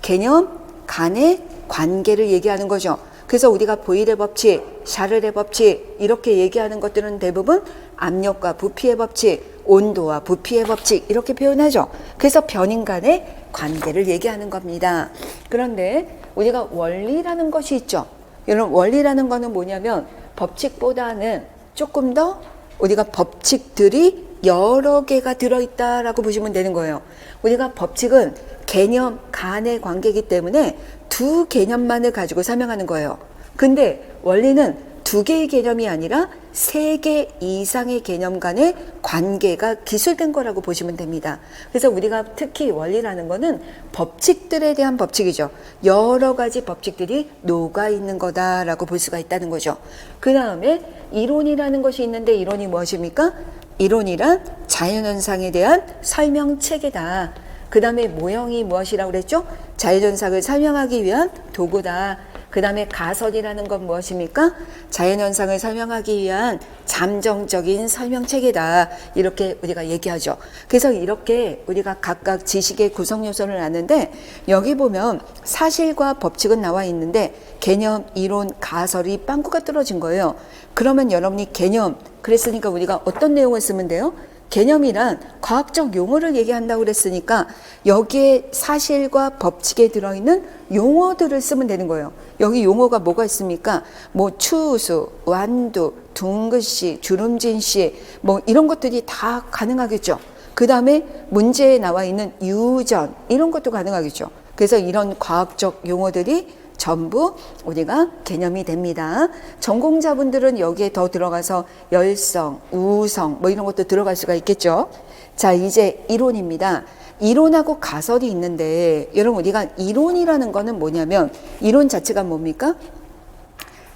개념 간의 관계를 얘기하는 거죠. 그래서 우리가 보일의 법칙, 샤를의 법칙 이렇게 얘기하는 것들은 대부분 압력과 부피의 법칙, 온도와 부피의 법칙 이렇게 표현하죠. 그래서 변인 간의 관계를 얘기하는 겁니다. 그런데 우리가 원리라는 것이 있죠. 여러분 원리라는 거는 뭐냐면 법칙보다는 조금 더 우리가 법칙들이 여러 개가 들어있다라고 보시면 되는 거예요. 우리가 법칙은 개념 간의 관계이기 때문에 두 개념만을 가지고 설명하는 거예요. 근데 원리는 두 개의 개념이 아니라 세 개 이상의 개념 간의 관계가 기술된 거라고 보시면 됩니다. 그래서 우리가 특히 원리라는 거는 법칙들에 대한 법칙이죠. 여러 가지 법칙들이 녹아 있는 거다라고 볼 수가 있다는 거죠. 그 다음에 이론이라는 것이 있는데 이론이 무엇입니까? 이론이란 자연현상에 대한 설명체계다. 그 다음에 모형이 무엇이라고 그랬죠? 자연현상을 설명하기 위한 도구다. 그 다음에 가설이라는 건 무엇입니까? 자연현상을 설명하기 위한 잠정적인 설명체계다. 이렇게 우리가 얘기하죠. 그래서 이렇게 우리가 각각 지식의 구성 요소를 아는데 여기 보면 사실과 법칙은 나와 있는데 개념, 이론, 가설이 빵꾸가 떨어진 거예요. 그러면 여러분이 개념, 그랬으니까 우리가 어떤 내용을 쓰면 돼요? 개념이란 과학적 용어를 얘기한다고 그랬으니까 여기에 사실과 법칙에 들어있는 용어들을 쓰면 되는 거예요. 여기 용어가 뭐가 있습니까? 뭐 추수, 완두, 둥근씨, 주름진씨 뭐 이런 것들이 다 가능하겠죠. 그 다음에 문제에 나와 있는 유전 이런 것도 가능하겠죠. 그래서 이런 과학적 용어들이 전부 우리가 개념이 됩니다. 전공자분들은 여기에 더 들어가서 열성, 우성 뭐 이런 것도 들어갈 수가 있겠죠. 자, 이제 이론입니다. 이론하고 가설이 있는데 여러분 우리가 이론이라는 거는 뭐냐면 이론 자체가 뭡니까?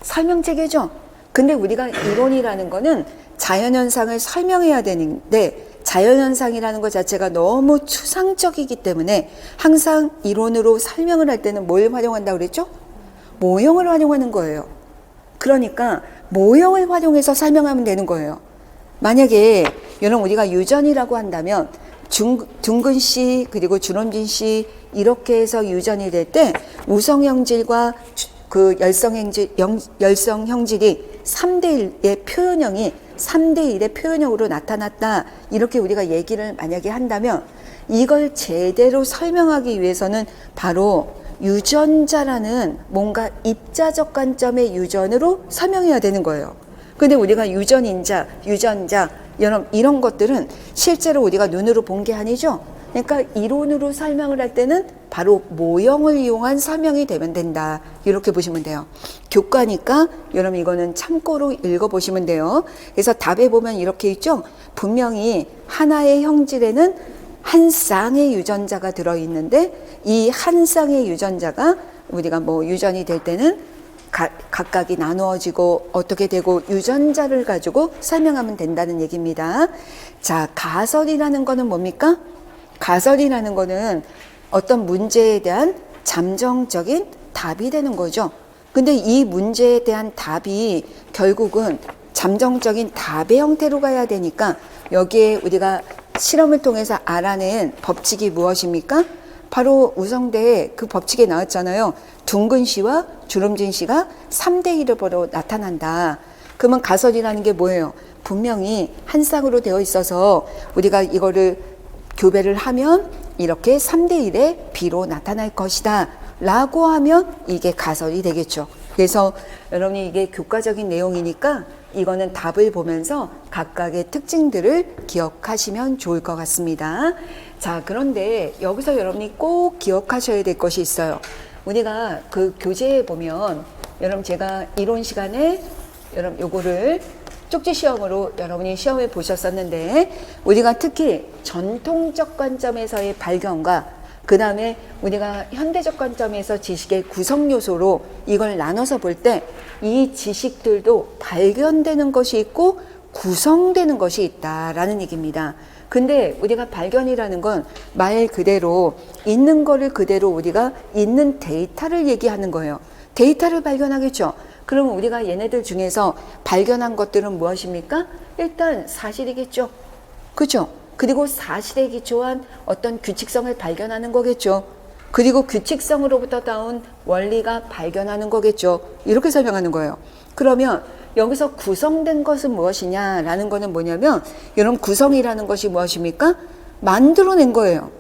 설명체계죠. 근데 우리가 이론이라는 거는 자연현상을 설명해야 되는데 자연현상이라는 것 자체가 너무 추상적이기 때문에 항상 이론으로 설명을 할 때는 뭘 활용한다고 그랬죠? 모형을 활용하는 거예요. 그러니까 모형을 활용해서 설명하면 되는 거예요. 만약에 여러분 우리가 유전이라고 한다면 둥근씨 그리고 주름진씨 이렇게 해서 유전이 될 때 우성형질과 그 열성형질이 3대1의 표현형이 3대1의 표현형으로 나타났다. 이렇게 우리가 얘기를 만약에 한다면 이걸 제대로 설명하기 위해서는 바로 유전자라는 뭔가 입자적 관점의 유전으로 설명해야 되는 거예요. 근데 우리가 유전인자, 유전자 이런 것들은 실제로 우리가 눈으로 본 게 아니죠. 그러니까 이론으로 설명을 할 때는 바로 모형을 이용한 설명이 되면 된다. 이렇게 보시면 돼요. 교과니까 여러분 이거는 참고로 읽어보시면 돼요. 그래서 답에 보면 이렇게 있죠. 분명히 하나의 형질에는 한 쌍의 유전자가 들어있는데 이 한 쌍의 유전자가 우리가 뭐 유전이 될 때는 각각이 나누어지고 어떻게 되고 유전자를 가지고 설명하면 된다는 얘기입니다. 자, 가설이라는 거는 뭡니까? 가설이라는 거는 어떤 문제에 대한 잠정적인 답이 되는 거죠. 근데 이 문제에 대한 답이 결국은 잠정적인 답의 형태로 가야 되니까 여기에 우리가 실험을 통해서 알아낸 법칙이 무엇입니까? 바로 우성대에 그 법칙에 나왔잖아요. 둥근 시와 주름진 시가 3대 1으로 나타난다. 그러면 가설이라는 게 뭐예요? 분명히 한 쌍으로 되어 있어서 우리가 이거를 교배를 하면 이렇게 3대 1의 비로 나타날 것이다 라고 하면 이게 가설이 되겠죠. 그래서 여러분이 이게 교과적인 내용이니까 이거는 답을 보면서 각각의 특징들을 기억하시면 좋을 것 같습니다. 자, 그런데 여기서 여러분이 꼭 기억하셔야 될 것이 있어요. 우리가 그 교재에 보면 여러분 제가 이론 시간에 여러분 요거를 쪽지 시험으로 여러분이 시험을 보셨었는데 우리가 특히 전통적 관점에서의 발견과 그 다음에 우리가 현대적 관점에서 지식의 구성 요소로 이걸 나눠서 볼 때 이 지식들도 발견되는 것이 있고 구성되는 것이 있다라는 얘기입니다. 근데 우리가 발견이라는 건 말 그대로 있는 거를 그대로 우리가 있는 데이터를 얘기하는 거예요. 데이터를 발견하겠죠. 그러면 우리가 얘네들 중에서 발견한 것들은 무엇입니까? 일단 사실이겠죠. 그렇죠? 그리고 사실에 기초한 어떤 규칙성을 발견하는 거겠죠. 그리고 규칙성으로부터 나온 원리가 발견하는 거겠죠. 이렇게 설명하는 거예요. 그러면 여기서 구성된 것은 무엇이냐라는 거는 뭐냐면 이런 구성이라는 것이 무엇입니까? 만들어낸 거예요.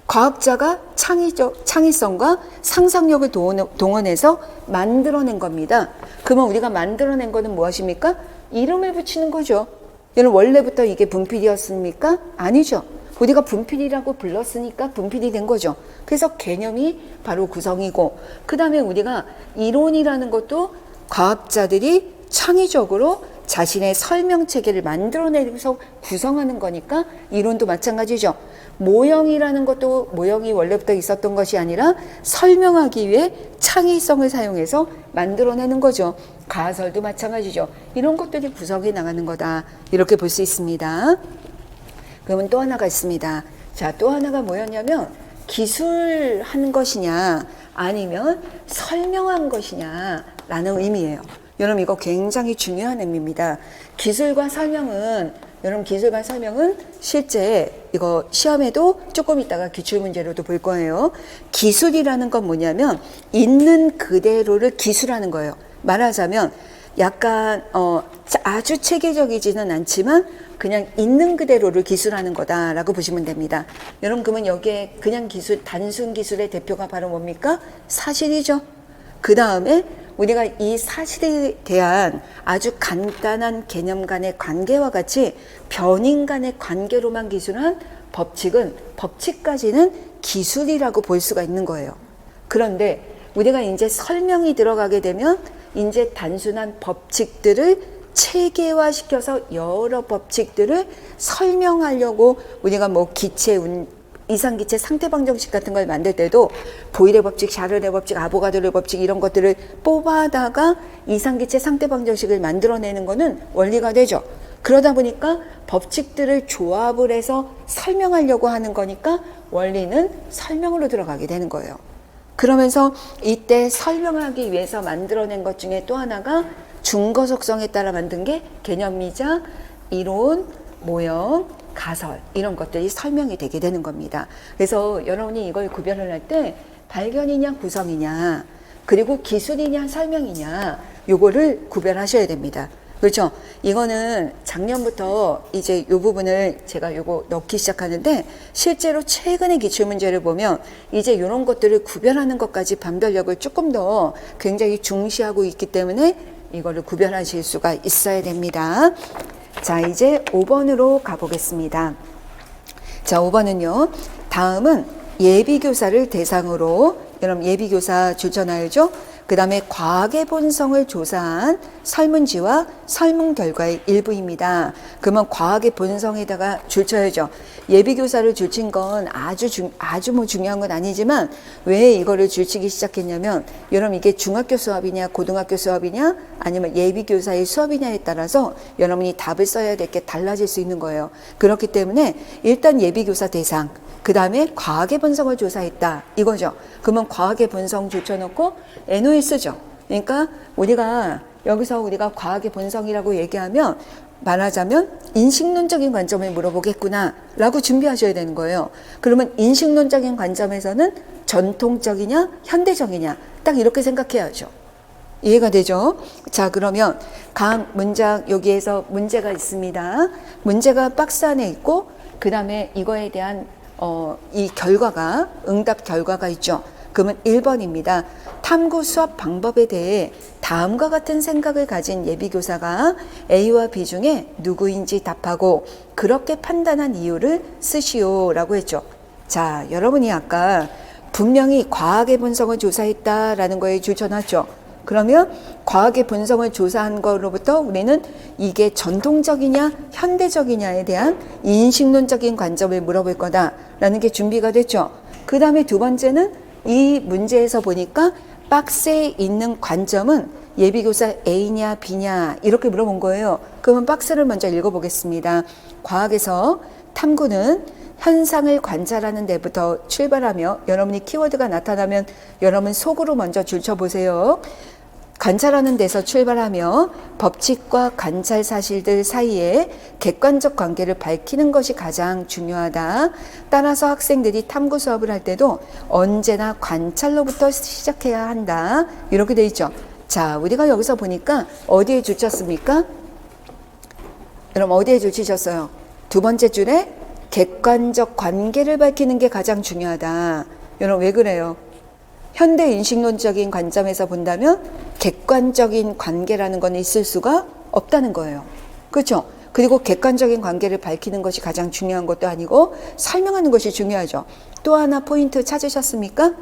과학자가 창의성과 상상력을 동원해서 만들어낸 겁니다. 그러면 우리가 만들어낸 것은 무엇입니까? 이름을 붙이는 거죠. 여러분 원래부터 이게 분필이었습니까? 아니죠. 우리가 분필이라고 불렀으니까 분필이 된 거죠. 그래서 개념이 바로 구성이고 그 다음에 우리가 이론이라는 것도 과학자들이 창의적으로 자신의 설명체계를 만들어내서 구성하는 거니까 이론도 마찬가지죠. 모형이라는 것도 모형이 원래부터 있었던 것이 아니라 설명하기 위해 창의성을 사용해서 만들어내는 거죠. 가설도 마찬가지죠. 이런 것들이 구성해 나가는 거다. 이렇게 볼 수 있습니다. 그러면 또 하나가 있습니다. 자, 또 하나가 뭐였냐면 기술한 것이냐 아니면 설명한 것이냐 라는 의미예요. 여러분 이거 굉장히 중요한 의미입니다. 기술과 설명은 여러분 기술과 설명은 실제 이거 시험에도 조금 있다가 기출문제로도 볼 거예요. 기술이라는 건 뭐냐면 있는 그대로를 기술하는 거예요. 말하자면 약간 아주 체계적이지는 않지만 그냥 있는 그대로를 기술하는 거다라고 보시면 됩니다. 여러분 그러면 여기에 그냥 기술, 단순 기술의 대표가 바로 뭡니까? 사실이죠. 그 다음에 우리가 이 사실에 대한 아주 간단한 개념 간의 관계와 같이 변인 간의 관계로만 기술한 법칙까지는 기술이라고 볼 수가 있는 거예요. 그런데 우리가 이제 설명이 들어가게 되면 이제 단순한 법칙들을 체계화시켜서 여러 법칙들을 설명하려고 우리가 뭐 이상기체 상태방정식 같은 걸 만들 때도 보일의 법칙, 샤를의 법칙, 아보가드로의 법칙 이런 것들을 뽑아다가 이상기체 상태방정식을 만들어내는 거는 원리가 되죠. 그러다 보니까 법칙들을 조합을 해서 설명하려고 하는 거니까 원리는 설명으로 들어가게 되는 거예요. 그러면서 이때 설명하기 위해서 만들어낸 것 중에 또 하나가 준거 속성에 따라 만든 게 개념이자 이론, 모형, 가설 이런 것들이 설명이 되게 되는 겁니다. 그래서 여러분이 이걸 구별을 할 때 발견이냐 구성이냐 그리고 기술이냐 설명이냐 요거를 구별하셔야 됩니다. 그렇죠? 이거는 작년부터 이제 요 부분을 제가 요거 넣기 시작하는데 실제로 최근의 기출문제를 보면 이제 이런 것들을 구별하는 것까지 판별력을 조금 더 굉장히 중시하고 있기 때문에 이거를 구별하실 수가 있어야 됩니다. 자, 이제 5번으로 가보겠습니다. 자, 5번은요. 다음은 예비교사를 대상으로, 여러분 예비교사 줄쳐놔야죠. 그 다음에 과학의 본성을 조사한 설문지와 설문 결과의 일부입니다. 그러면 과학의 본성에다가 줄쳐야죠. 예비교사를 줄친 건 아주 뭐 중요한 건 아니지만 왜 이거를 줄치기 시작했냐면 여러분 이게 중학교 수업이냐 고등학교 수업이냐 아니면 예비교사의 수업이냐에 따라서 여러분이 답을 써야 될 게 달라질 수 있는 거예요. 그렇기 때문에 일단 예비교사 대상, 그 다음에 과학의 본성을 조사했다 이거죠. 그러면 과학의 본성 줄쳐놓고 NOS죠. 그러니까 여기서 우리가 과학의 본성이라고 얘기하면 말하자면 인식론적인 관점을 물어보겠구나 라고 준비하셔야 되는 거예요. 그러면 인식론적인 관점에서는 전통적이냐 현대적이냐 딱 이렇게 생각해야죠. 이해가 되죠? 자, 그러면 각 문장 여기에서 문제가 있습니다. 문제가 박스 안에 있고 그 다음에 이거에 대한 이 결과가 응답 결과가 있죠. 그러면 1번입니다. 탐구 수업 방법에 대해 다음과 같은 생각을 가진 예비교사가 A와 B 중에 누구인지 답하고 그렇게 판단한 이유를 쓰시오 라고 했죠. 자, 여러분이 아까 분명히 과학의 본성을 조사했다라는 거에 줄쳐놨죠. 그러면 과학의 본성을 조사한 거로부터 우리는 이게 전통적이냐 현대적이냐에 대한 인식론적인 관점을 물어볼 거다라는 게 준비가 됐죠. 그 다음에 두 번째는 이 문제에서 보니까 박스에 있는 관점은 예비교사 A냐 B냐 이렇게 물어본 거예요. 그러면 박스를 먼저 읽어보겠습니다. 과학에서 탐구는 현상을 관찰하는 데부터 출발하며 여러분이 키워드가 나타나면 여러분 속으로 먼저 줄쳐보세요. 관찰하는 데서 출발하며 법칙과 관찰 사실들 사이에 객관적 관계를 밝히는 것이 가장 중요하다. 따라서 학생들이 탐구 수업을 할 때도 언제나 관찰로부터 시작해야 한다. 이렇게 돼 있죠. 자, 우리가 여기서 보니까 어디에 줄쳤습니까? 여러분 어디에 줄치셨어요? 두 번째 줄에 객관적 관계를 밝히는 게 가장 중요하다. 여러분 왜 그래요? 현대 인식론적인 관점에서 본다면 객관적인 관계라는 건 있을 수가 없다는 거예요. 그렇죠? 그리고 객관적인 관계를 밝히는 것이 가장 중요한 것도 아니고 설명하는 것이 중요하죠. 또 하나 포인트 찾으셨습니까?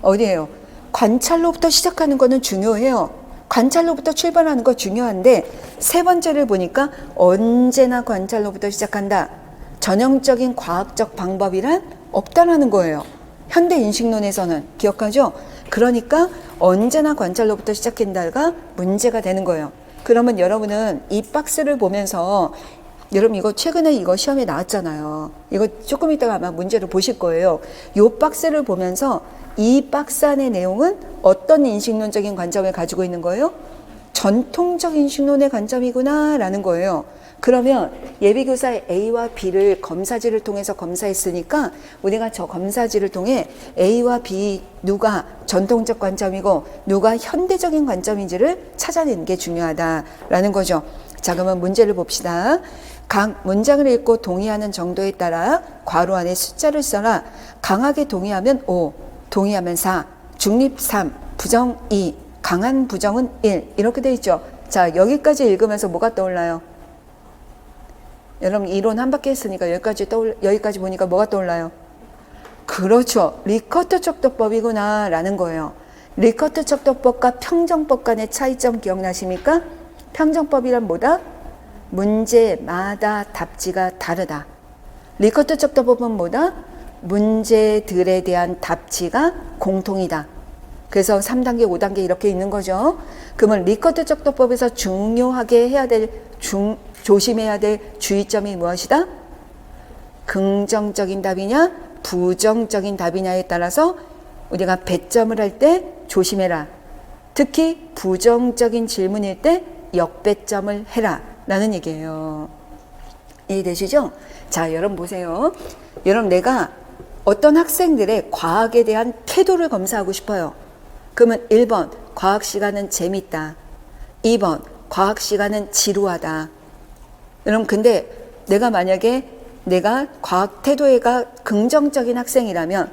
어디예요? 관찰로부터 시작하는 거는 중요해요. 관찰로부터 출발하는 거 중요한데 세 번째를 보니까 언제나 관찰로부터 시작한다. 전형적인 과학적 방법이란 없다라는 거예요. 현대 인식론에서는 기억하죠? 그러니까 언제나 관찰로부터 시작한다가 문제가 되는 거예요. 그러면 여러분은 이 박스를 보면서 여러분 이거 최근에 이거 시험에 나왔잖아요. 이거 조금 있다가 아마 문제를 보실 거예요. 이 박스를 보면서 이 박스 안의 내용은 어떤 인식론적인 관점을 가지고 있는 거예요? 전통적 인식론의 관점이구나 라는 거예요. 그러면 예비교사 A와 B를 검사지를 통해서 검사했으니까 우리가 저 검사지를 통해 A와 B 누가 전통적 관점이고 누가 현대적인 관점인지를 찾아내는 게 중요하다라는 거죠. 자, 그러면 문제를 봅시다. 각 문장을 읽고 동의하는 정도에 따라 괄호 안에 숫자를 써라. 강하게 동의하면 5, 동의하면 4, 중립 3, 부정 2, 강한 부정은 1 이렇게 돼 있죠. 자, 여기까지 읽으면서 뭐가 떠올라요? 여러분 이론 한 바퀴 했으니까 여기까지 보니까 뭐가 떠올라요? 그렇죠. 리커트 척도법이구나 라는 거예요. 리커트 척도법과 평정법 간의 차이점 기억나십니까? 평정법이란 뭐다? 문제마다 답지가 다르다. 리커트 척도법은 뭐다? 문제들에 대한 답지가 공통이다. 그래서 3단계, 5단계 이렇게 있는 거죠. 그러면 리커트 척도법에서 중요하게 해야 될 조심해야 될 주의점이 무엇이다? 긍정적인 답이냐 부정적인 답이냐에 따라서 우리가 배점을 할 때 조심해라. 특히 부정적인 질문일 때 역배점을 해라 라는 얘기예요. 이해되시죠? 자, 여러분 보세요. 여러분 내가 어떤 학생들의 과학에 대한 태도를 검사하고 싶어요. 그러면 1번 과학 시간은 재밌다. 2번 과학 시간은 지루하다. 여러분 근데 내가 만약에 내가 과학 태도가 긍정적인 학생이라면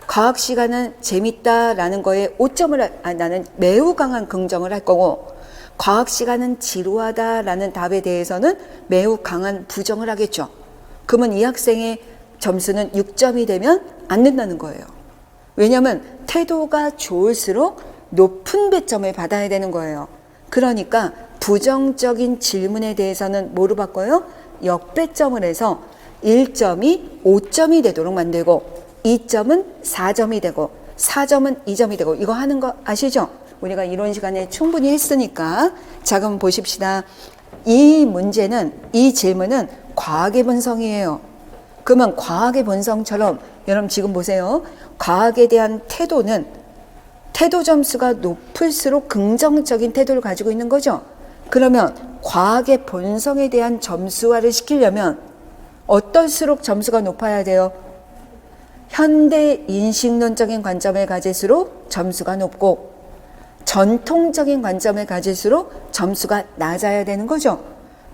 과학 시간은 재밌다라는 거에 5점을 나는 매우 강한 긍정을 할 거고 과학 시간은 지루하다라는 답에 대해서는 매우 강한 부정을 하겠죠. 그러면 이 학생의 점수는 6점이 되면 안 된다는 거예요. 왜냐하면 태도가 좋을수록 높은 배점을 받아야 되는 거예요. 그러니까 부정적인 질문에 대해서는 뭐로 바꿔요? 역배점을 해서 1점이 5점이 되도록 만들고 2점은 4점이 되고 4점은 2점이 되고 이거 하는 거 아시죠? 우리가 이론 시간에 충분히 했으니까 자 그럼 보십시다. 이 문제는 이 질문은 과학의 본성이에요. 그러면 과학의 본성처럼 여러분 지금 보세요. 과학에 대한 태도는 태도 점수가 높을수록 긍정적인 태도를 가지고 있는 거죠. 그러면 과학의 본성에 대한 점수화를 시키려면 어떨수록 점수가 높아야 돼요? 현대 인식론적인 관점을 가질수록 점수가 높고 전통적인 관점을 가질수록 점수가 낮아야 되는 거죠.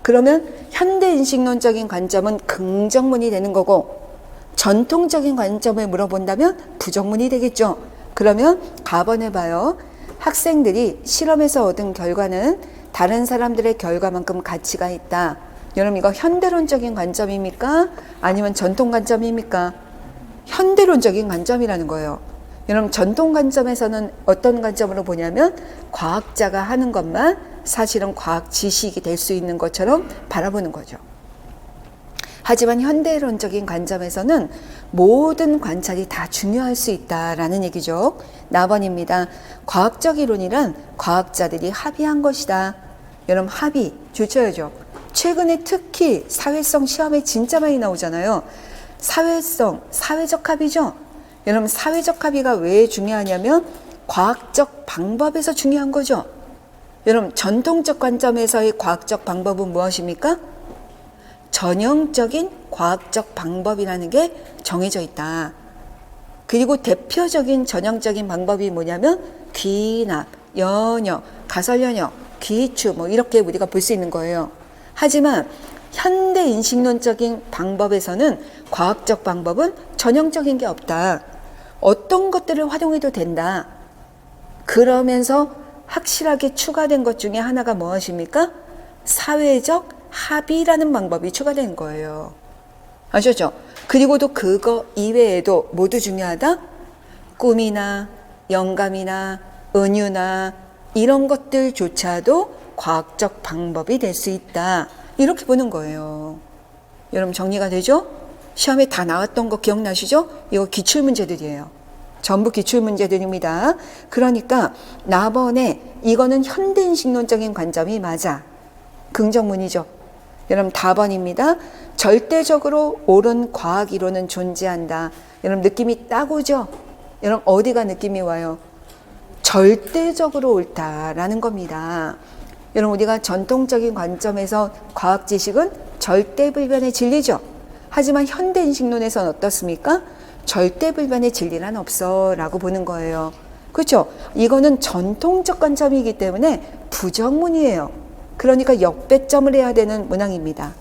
그러면 현대 인식론적인 관점은 긍정문이 되는 거고 전통적인 관점을 물어본다면 부정문이 되겠죠. 그러면 가번해 봐요. 학생들이 실험에서 얻은 결과는 다른 사람들의 결과만큼 가치가 있다. 여러분 이거 현대론적인 관점입니까? 아니면 전통 관점입니까? 현대론적인 관점이라는 거예요. 여러분 전통 관점에서는 어떤 관점으로 보냐면 과학자가 하는 것만 사실은 과학 지식이 될 수 있는 것처럼 바라보는 거죠. 하지만 현대론적인 관점에서는 모든 관찰이 다 중요할 수 있다라는 얘기죠. 나번입니다. 과학적 이론이란 과학자들이 합의한 것이다. 여러분 합의 주셔야죠. 최근에 특히 사회성 시험에 진짜 많이 나오잖아요. 사회적 합의죠. 여러분 사회적 합의가 왜 중요하냐면 과학적 방법에서 중요한 거죠. 여러분 전통적 관점에서의 과학적 방법은 무엇입니까? 전형적인 과학적 방법이라는 게 정해져 있다. 그리고 대표적인 전형적인 방법이 뭐냐면 귀납, 연역, 가설연역, 기추 뭐 이렇게 우리가 볼 수 있는 거예요. 하지만 현대 인식론적인 방법에서는 과학적 방법은 전형적인 게 없다. 어떤 것들을 활용해도 된다. 그러면서 확실하게 추가된 것 중에 하나가 무엇입니까? 사회적 합의라는 방법이 추가된 거예요. 아셨죠? 그리고도 그거 이외에도 모두 중요하다? 꿈이나 영감이나 은유나 이런 것들조차도 과학적 방법이 될 수 있다. 이렇게 보는 거예요. 여러분 정리가 되죠? 시험에 다 나왔던 거 기억나시죠? 이거 기출문제들이에요. 전부 기출문제들입니다. 그러니까 나번에 이거는 현대인식론적인 관점이 맞아. 긍정문이죠. 여러분 답번입니다. 절대적으로 옳은 과학 이론은 존재한다. 여러분 느낌이 딱 오죠? 여러분 어디가 느낌이 와요? 절대적으로 옳다라는 겁니다. 여러분 우리가 전통적인 관점에서 과학 지식은 절대불변의 진리죠. 하지만 현대인식론에서는 어떻습니까? 절대불변의 진리란 없어 라고 보는 거예요. 그렇죠? 이거는 전통적 관점이기 때문에 부정문이에요. 그러니까 역배점을 해야 되는 문항입니다.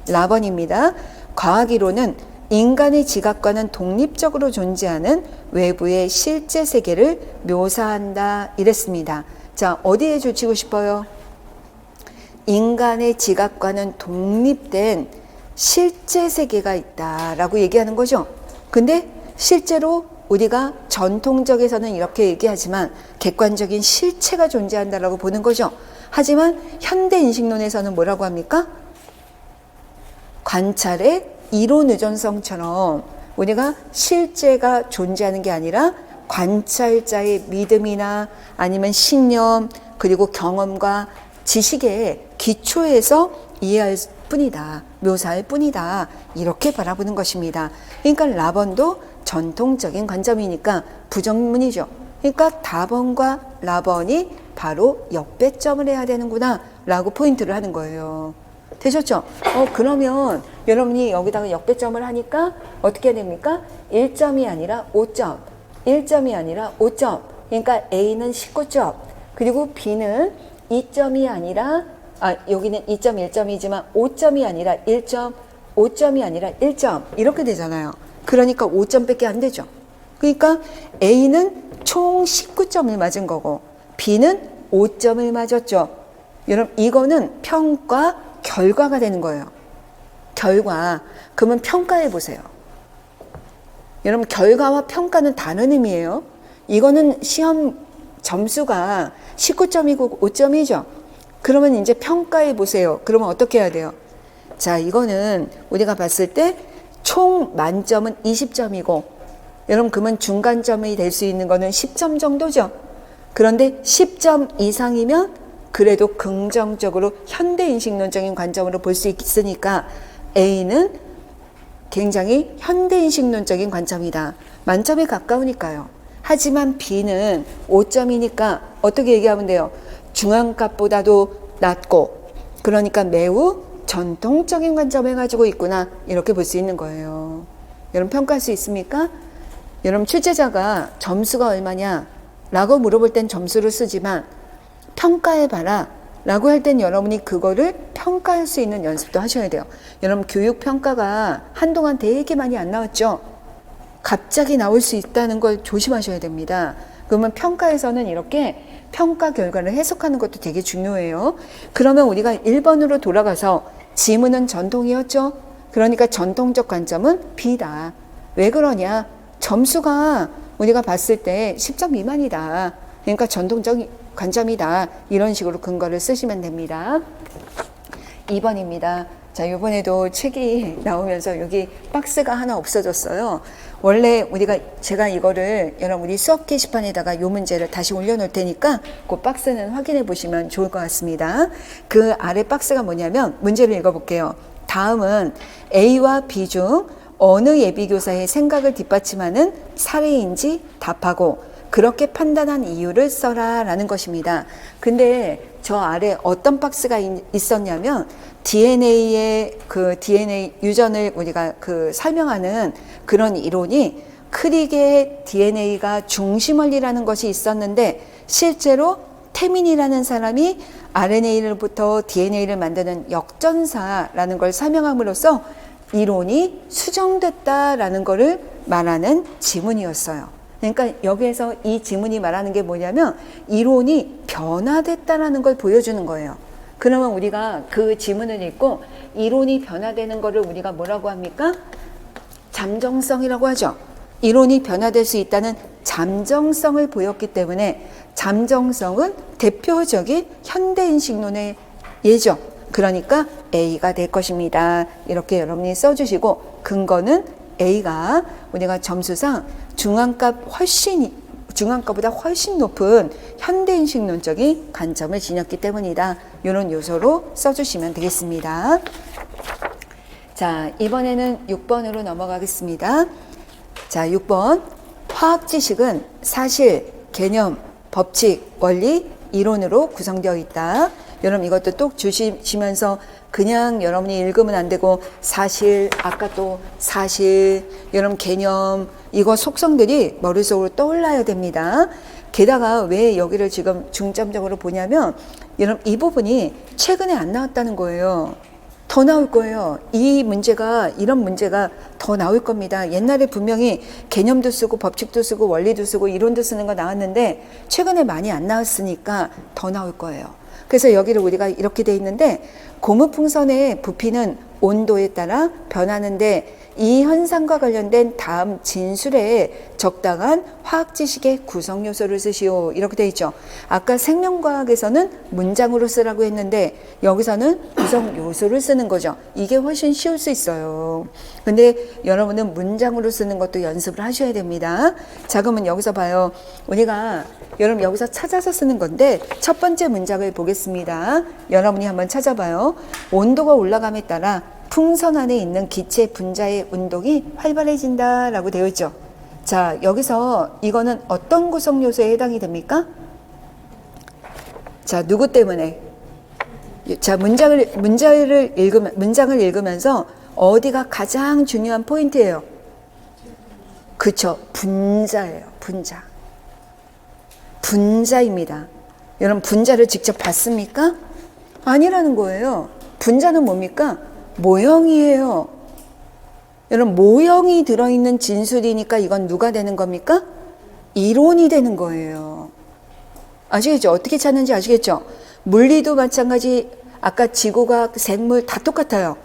라번입니다. 과학이론은 인간의 지각과는 독립적으로 존재하는 외부의 실제 세계를 묘사한다 이랬습니다. 자, 어디에 줄치고 싶어요? 인간의 지각과는 독립된 실제 세계가 있다라고 얘기하는 거죠. 근데 실제로 우리가 전통적에서는 이렇게 얘기하지만 객관적인 실체가 존재한다라고 보는 거죠. 하지만 현대인식론에서는 뭐라고 합니까? 관찰의 이론 의존성처럼 우리가 실제가 존재하는 게 아니라 관찰자의 믿음이나 아니면 신념 그리고 경험과 지식의 기초에서 이해할 뿐이다. 묘사할 뿐이다. 이렇게 바라보는 것입니다. 그러니까 라번도 전통적인 관점이니까 부정문이죠. 그러니까 다번과 라번이 바로 역배점을 해야 되는구나 라고 포인트를 하는 거예요. 되셨죠? 그러면 여러분이 여기다가 역배점을 하니까 어떻게 해야 됩니까? 1점이 아니라 5점, 1점이 아니라 5점. 그러니까 A는 19점, 그리고 B는 2점이 아니라 여기는 2.1점이지만 5점이 아니라 1점, 5점이 아니라 1점 이렇게 되잖아요. 그러니까 5점밖에 안 되죠. 그러니까 A는 총 19점을 맞은 거고 B는 5점을 맞았죠. 여러분, 이거는 평가 결과가 되는 거예요. 결과. 그러면 평가해 보세요. 여러분, 결과와 평가는 다른 의미예요. 이거는 시험 점수가 19점이고 5점이죠. 그러면 이제 평가해 보세요. 그러면 어떻게 해야 돼요? 자, 이거는 우리가 봤을 때 총 만점은 20점이고, 여러분, 그러면 중간점이 될 수 있는 거는 10점 정도죠. 그런데 10점 이상이면 그래도 긍정적으로 현대인식론적인 관점으로 볼 수 있으니까 A는 굉장히 현대인식론적인 관점이다. 만점에 가까우니까요. 하지만 B는 5점이니까 어떻게 얘기하면 돼요? 중앙값보다도 낮고, 그러니까 매우 전통적인 관점을 가지고 있구나, 이렇게 볼 수 있는 거예요. 여러분, 평가할 수 있습니까? 여러분, 출제자가 점수가 얼마냐 라고 물어볼 땐 점수를 쓰지만 평가해봐라 라고 할 땐 여러분이 그거를 평가할 수 있는 연습도 하셔야 돼요. 여러분, 교육평가가 한동안 되게 많이 안 나왔죠. 갑자기 나올 수 있다는 걸 조심하셔야 됩니다. 그러면 평가에서는 이렇게 평가 결과를 해석하는 것도 되게 중요해요. 그러면 우리가 1번으로 돌아가서 지문은 전통이었죠. 그러니까 전통적 관점은 B다. 왜 그러냐? 점수가 우리가 봤을 때 10점 미만이다. 그러니까 전통적 관점이다. 이런 식으로 근거를 쓰시면 됩니다. 2번입니다. 자, 이번에도 책이 나오면서 여기 박스가 하나 없어졌어요. 원래 제가 이거를 여러분 우리 수업 게시판에다가 이 문제를 다시 올려놓을 테니까 그 박스는 확인해 보시면 좋을 것 같습니다. 그 아래 박스가 뭐냐면 문제를 읽어볼게요. 다음은 A와 B 중 어느 예비교사의 생각을 뒷받침하는 사례인지 답하고 그렇게 판단한 이유를 써라 라는 것입니다. 근데 저 아래 어떤 박스가 있었냐면 DNA의 그 DNA 유전을 우리가 설명하는 그런 이론이 크릭의 DNA가 중심 원리라는 것이 있었는데 실제로 태민이라는 사람이 RNA로부터 DNA를 만드는 역전사라는 걸 설명함으로써 이론이 수정됐다라는 것을 말하는 지문이었어요. 그러니까 여기에서 이 지문이 말하는 게 뭐냐면 이론이 변화됐다라는 걸 보여주는 거예요. 그러면 우리가 그 지문을 읽고 이론이 변화되는 거를 우리가 뭐라고 합니까? 잠정성이라고 하죠. 이론이 변화될 수 있다는 잠정성을 보였기 때문에 잠정성은 대표적인 현대인식론의 예죠. 그러니까 A가 될 것입니다. 이렇게 여러분이 써주시고 근거는 A가 우리가 점수상 중앙값보다 훨씬 높은 현대인식론적인 관점을 지녔기 때문이다. 이런 요소로 써주시면 되겠습니다. 자, 이번에는 6번으로 넘어가겠습니다. 자, 6번. 화학 지식은 사실, 개념, 법칙, 원리, 이론으로 구성되어 있다. 여러분 이것도 똑 주시면서 그냥 여러분이 읽으면 안 되고 사실, 아까 또 사실, 여러분 개념, 이거 속성들이 머릿속으로 떠올라야 됩니다. 게다가 왜 여기를 지금 중점적으로 보냐면 여러분 이 부분이 최근에 안 나왔다는 거예요. 더 나올 거예요. 이런 문제가 더 나올 겁니다. 옛날에 분명히 개념도 쓰고 법칙도 쓰고 원리도 쓰고 이론도 쓰는 거 나왔는데 최근에 많이 안 나왔으니까 더 나올 거예요. 그래서 여기를 우리가 이렇게 돼 있는데 고무풍선의 부피는 온도에 따라 변하는데 이 현상과 관련된 다음 진술에 적당한 화학 지식의 구성 요소를 쓰시오. 이렇게 돼 있죠. 아까 생명과학에서는 문장으로 쓰라고 했는데 여기서는 구성 요소를 쓰는 거죠. 이게 훨씬 쉬울 수 있어요. 근데 여러분은 문장으로 쓰는 것도 연습을 하셔야 됩니다. 자, 그러면 여기서 봐요. 우리가 여러분 여기서 찾아서 쓰는 건데 첫 번째 문장을 보겠습니다. 여러분이 한번 찾아봐요. 온도가 올라감에 따라 풍선 안에 있는 기체 분자의 운동이 활발해진다 라고 되어 있죠. 자, 여기서 이거는 어떤 구성 요소에 해당이 됩니까? 자, 누구 때문에? 자, 문장을 읽으면서 어디가 가장 중요한 포인트예요? 그쵸, 분자예요. 분자입니다. 여러분 분자를 직접 봤습니까? 아니라는 거예요. 분자는 뭡니까? 모형이에요. 여러분 모형이 들어있는 진술이니까 이건 누가 되는 겁니까? 이론이 되는 거예요. 아시겠죠? 어떻게 찾는지 아시겠죠? 물리도 마찬가지. 아까 지구과학, 생물 다 똑같아요.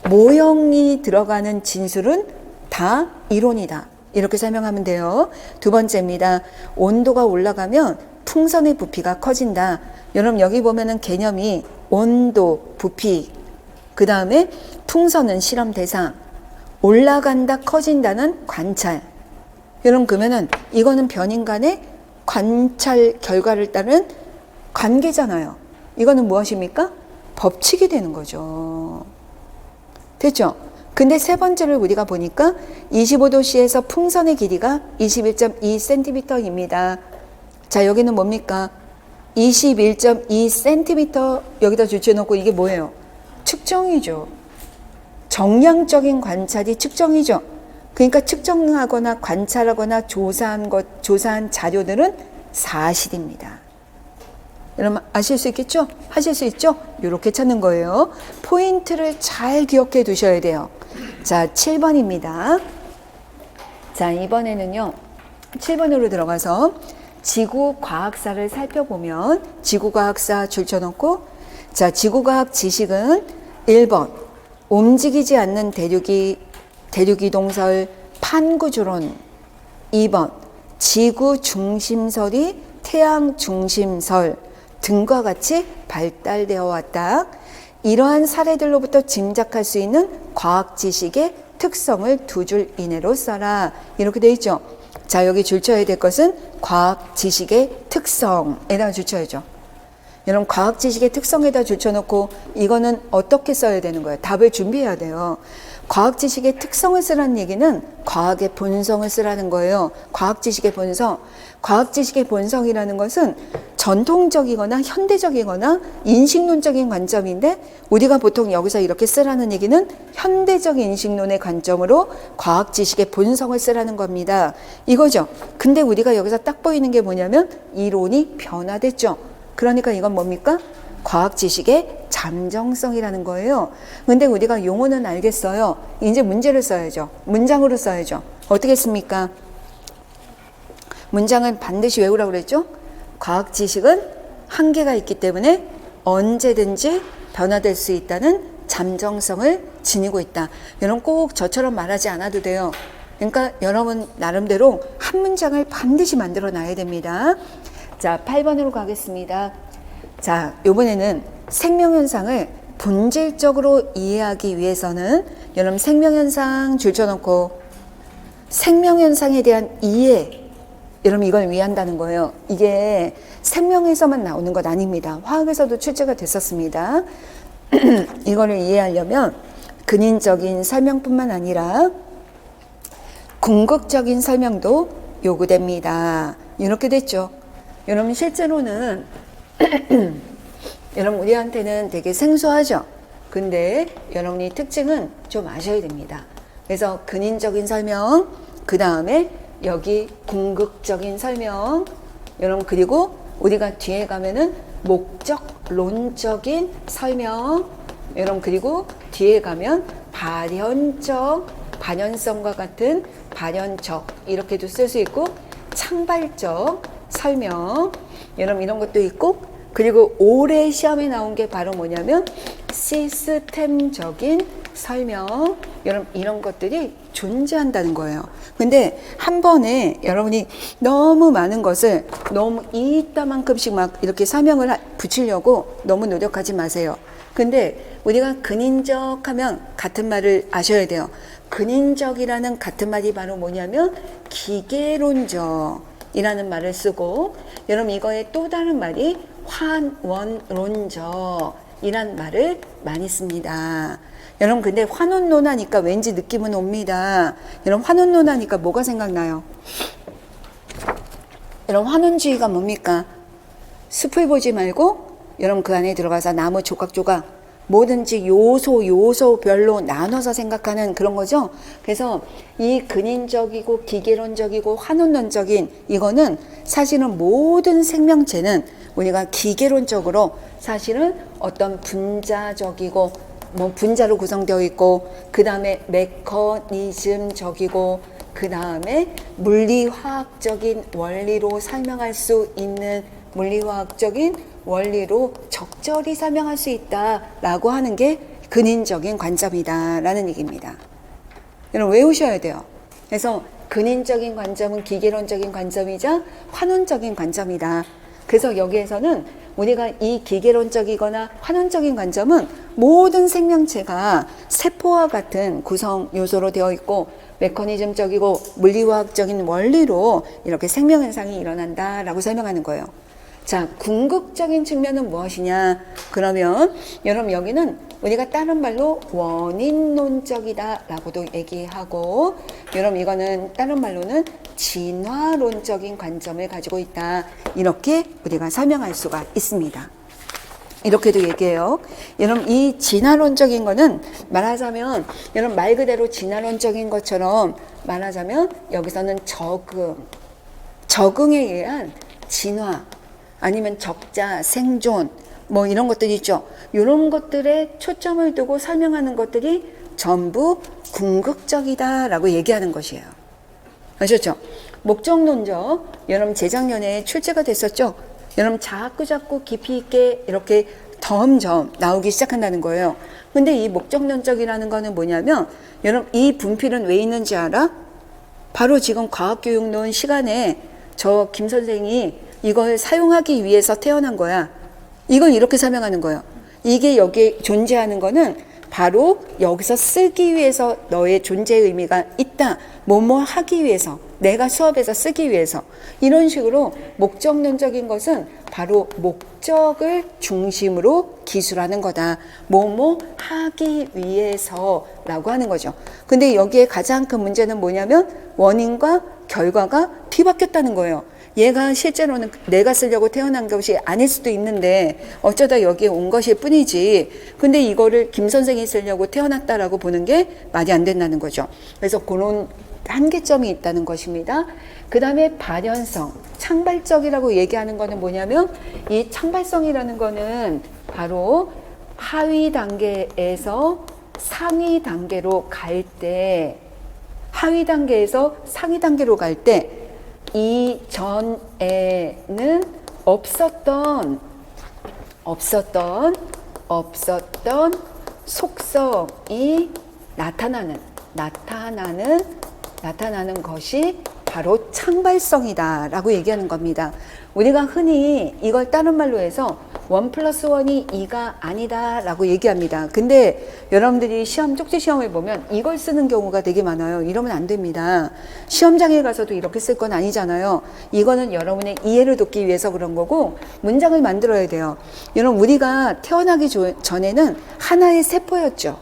모형이 들어가는 진술은 다 이론이다. 이렇게 설명하면 돼요. 두 번째입니다. 온도가 올라가면 풍선의 부피가 커진다. 여러분 여기 보면은 개념이 온도, 부피, 그 다음에 풍선은 실험 대상, 올라간다, 커진다는 관찰. 여러분 그러면은 이거는 변인간의 관찰 결과를 따른 관계잖아요. 이거는 무엇입니까? 법칙이 되는 거죠. 됐죠? 근데 세 번째를 우리가 보니까 25도씨에서 풍선의 길이가 21.2cm입니다. 자, 여기는 뭡니까? 21.2cm 여기다 줄여놓고 이게 뭐예요? 측정이죠. 정량적인 관찰이 측정이죠. 그러니까 측정하거나 관찰하거나 조사한 자료들은 사실입니다. 여러분 아실 수 있겠죠? 하실 수 있죠? 이렇게 찾는 거예요. 포인트를 잘 기억해 두셔야 돼요. 자, 7번입니다. 자, 이번에는요. 7번으로 들어가서 지구과학사를 살펴보면 지구과학사 줄쳐놓고 자, 지구과학 지식은 1번 움직이지 않는 대륙이동설 판구조론 2번 지구 중심설이 태양 중심설 등과 같이 발달되어 왔다. 이러한 사례들로부터 짐작할 수 있는 과학 지식의 특성을 두 줄 이내로 써라. 이렇게 되어 있죠. 자, 여기 줄쳐야 될 것은 과학 지식의 특성에다 줄쳐야죠. 여러분 과학 지식의 특성에다 줄쳐놓고 이거는 어떻게 써야 되는 거예요? 답을 준비해야 돼요. 과학 지식의 특성을 쓰라는 얘기는 과학의 본성을 쓰라는 거예요. 과학 지식의 본성. 과학 지식의 본성이라는 것은 전통적이거나 현대적이거나 인식론적인 관점인데 우리가 보통 여기서 이렇게 쓰라는 얘기는 현대적 인식론의 관점으로 과학 지식의 본성을 쓰라는 겁니다. 이거죠. 근데 우리가 여기서 딱 보이는 게 뭐냐면 이론이 변화됐죠. 그러니까 이건 뭡니까? 과학 지식의 잠정성이라는 거예요. 근데 우리가 용어는 알겠어요. 이제 문제를 써야죠. 문장으로 써야죠. 어떻게 씁니까? 문장은 반드시 외우라고 그랬죠? 과학 지식은 한계가 있기 때문에 언제든지 변화될 수 있다는 잠정성을 지니고 있다. 여러분 꼭 저처럼 말하지 않아도 돼요. 그러니까 여러분 나름대로 한 문장을 반드시 만들어 놔야 됩니다. 자, 8번으로 가겠습니다. 자, 이번에는 생명현상을 본질적으로 이해하기 위해서는 여러분 생명현상 줄쳐놓고 생명현상에 대한 이해 여러분 이걸 이해한다는 거예요. 이게 생명에서만 나오는 것 아닙니다. 화학에서도 출제가 됐었습니다. 이거를 이해하려면 근인적인 설명뿐만 아니라 궁극적인 설명도 요구됩니다. 이렇게 됐죠. 여러분 실제로는 여러분 우리한테는 되게 생소하죠. 근데 여러분이 특징은 좀 아셔야 됩니다. 그래서 근인적인 설명, 그 다음에 여기 궁극적인 설명, 여러분 그리고 우리가 뒤에 가면은 목적론적인 설명, 여러분 그리고 뒤에 가면 발현성과 같은 발현적 이렇게도 쓸 수 있고 창발적 설명, 여러분 이런 것도 있고 그리고 올해 시험에 나온 게 바로 뭐냐면 시스템적인 설명, 여러분 이런 것들이 존재한다는 거예요. 근데 한 번에 여러분이 너무 많은 것을 너무 이따만큼씩 막 이렇게 설명을 붙이려고 너무 노력하지 마세요. 근데 우리가 근인적 하면 같은 말을 아셔야 돼요. 근인적이라는 같은 말이 바로 뭐냐면 기계론적 이라는 말을 쓰고 여러분 이거의 또 다른 말이 환원론적 이란 말을 많이 씁니다. 여러분 근데 환원론 하니까 왠지 느낌은 옵니다. 여러분 환원론 하니까 뭐가 생각나요? 여러분 환원주의가 뭡니까? 숲을 보지 말고 여러분 그 안에 들어가서 나무 조각조각 뭐든지 요소별로 나눠서 생각하는 그런 거죠. 그래서 이 근인적이고 기계론적이고 환원론적인 이거는 사실은 모든 생명체는 우리가 기계론적으로 사실은 어떤 분자적이고 뭐 분자로 구성되어 있고 그 다음에 메커니즘적이고 그 다음에 물리화학적인 원리로 설명할 수 있는 물리화학적인 원리로 적절히 설명할 수 있다라고 하는 게 근인적인 관점이다라는 얘기입니다. 여러분 외우셔야 돼요. 그래서 근인적인 관점은 기계론적인 관점이자 환원적인 관점이다. 그래서 여기에서는 우리가 이 기계론적이거나 환원적인 관점은 모든 생명체가 세포와 같은 구성 요소로 되어 있고 메커니즘적이고 물리화학적인 원리로 이렇게 생명 현상이 일어난다라고 설명하는 거예요. 자, 궁극적인 측면은 무엇이냐? 그러면 여러분 여기는 우리가 다른 말로 원인론적이다라고도 얘기하고, 여러분 이거는 다른 말로는 진화론적인 관점을 가지고 있다. 이렇게 우리가 설명할 수가 있습니다. 이렇게도 얘기해요. 여러분 이 진화론적인 거는 말하자면 여러분 말 그대로 진화론적인 것처럼 말하자면 여기서는 적응에 의한 진화 아니면 적자, 생존 뭐 이런 것들이 있죠. 이런 것들에 초점을 두고 설명하는 것들이 전부 궁극적이다라고 얘기하는 것이에요. 아셨죠? 목적론적 여러분 재작년에 출제가 됐었죠. 여러분 자꾸 깊이 있게 이렇게 점점 나오기 시작한다는 거예요. 근데 이 목적론적이라는 거는 뭐냐면 여러분 이 분필은 왜 있는지 알아? 바로 지금 과학교육론 시간에 저 김 선생이 이걸 사용하기 위해서 태어난 거야. 이걸 이렇게 설명하는 거예요. 이게 여기에 존재하는 거는 바로 여기서 쓰기 위해서 너의 존재의 의미가 있다. 뭐뭐 하기 위해서, 내가 수업에서 쓰기 위해서. 이런 식으로 목적론적인 것은 바로 목적을 중심으로 기술하는 거다. 뭐뭐 하기 위해서라고 하는 거죠. 근데 여기에 가장 큰 문제는 뭐냐면 원인과 결과가 뒤바뀌었다는 거예요. 얘가 실제로는 내가 쓰려고 태어난 것이 아닐 수도 있는데 어쩌다 여기에 온 것일 뿐이지. 근데 이거를 김 선생이 쓰려고 태어났다라고 보는 게 말이 안 된다는 거죠. 그래서 그런 한계점이 있다는 것입니다. 그 다음에 발현성, 창발적이라고 얘기하는 거는 뭐냐면 이 창발성이라는 거는 바로 하위 단계에서 상위 단계로 갈 때, 하위 단계에서 상위 단계로 갈 때 이전에는 없었던 속성이 나타나는 것이 바로 창발성이다라고 얘기하는 겁니다. 우리가 흔히 이걸 다른 말로 해서 1+1이 2가 아니다라고 얘기합니다. 근데 여러분들이 쪽지 시험을 보면 이걸 쓰는 경우가 되게 많아요. 이러면 안 됩니다. 시험장에 가서도 이렇게 쓸 건 아니잖아요. 이거는 여러분의 이해를 돕기 위해서 그런 거고 문장을 만들어야 돼요. 여러분 우리가 태어나기 전에는 하나의 세포였죠.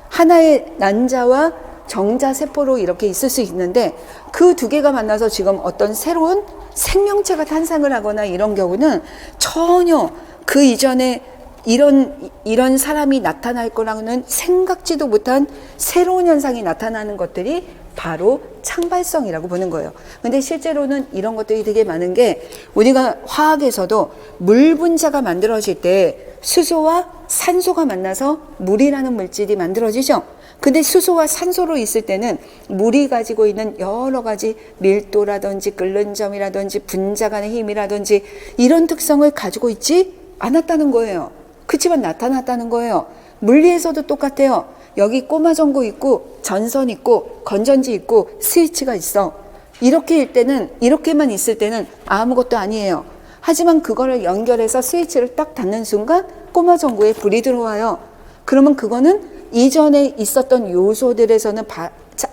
하나의 난자와 정자 세포로 이렇게 있을 수 있는데 그 두 개가 만나서 지금 어떤 새로운 생명체가 탄생을 하거나 이런 경우는 전혀 그 이전에 이런 사람이 나타날 거라고는 생각지도 못한 새로운 현상이 나타나는 것들이 바로 창발성이라고 보는 거예요. 근데 실제로는 이런 것들이 되게 많은 게 우리가 화학에서도 물 분자가 만들어질 때 수소와 산소가 만나서 물이라는 물질이 만들어지죠. 근데 수소와 산소로 있을 때는 물이 가지고 있는 여러 가지 밀도라든지 끓는 점이라든지 분자 간의 힘이라든지 이런 특성을 가지고 있지 않았다는 거예요. 그치만 나타났다는 거예요. 물리에서도 똑같아요. 여기 꼬마전구 있고 전선 있고 건전지 있고 스위치가 있어. 이렇게만 있을 때는 아무것도 아니에요. 하지만 그거를 연결해서 스위치를 딱 닫는 순간 꼬마전구에 불이 들어와요. 그러면 그거는 이전에 있었던 요소들에서는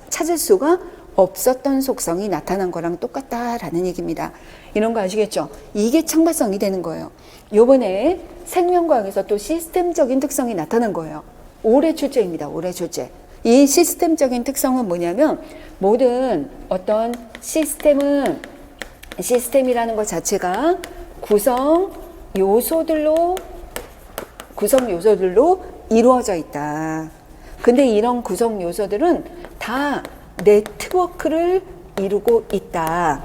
찾을 수가 없었던 속성이 나타난 거랑 똑같다라는 얘기입니다. 이런 거 아시겠죠? 이게 창발성이 되는 거예요. 요번에 생명과학에서 또 시스템적인 특성이 나타난 거예요. 올해 출제입니다. 올해 출제. 이 시스템적인 특성은 뭐냐면 모든 어떤 시스템이라는 것 자체가 구성 요소들로 이루어져 있다. 근데 이런 구성 요소들은 다 네트워크를 이루고 있다.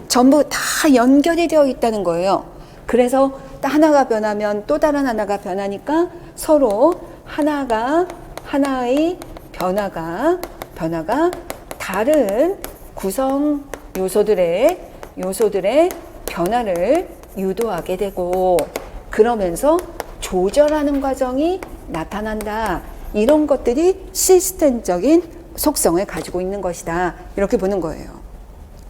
전부 다 연결이 되어 있다는 거예요. 그래서 하나가 변하면 또 다른 하나가 변하니까 서로 하나의 변화가 다른 구성 요소들의 변화를 유도하게 되고 그러면서 조절하는 과정이 나타난다. 이런 것들이 시스템적인 속성을 가지고 있는 것이다. 이렇게 보는 거예요.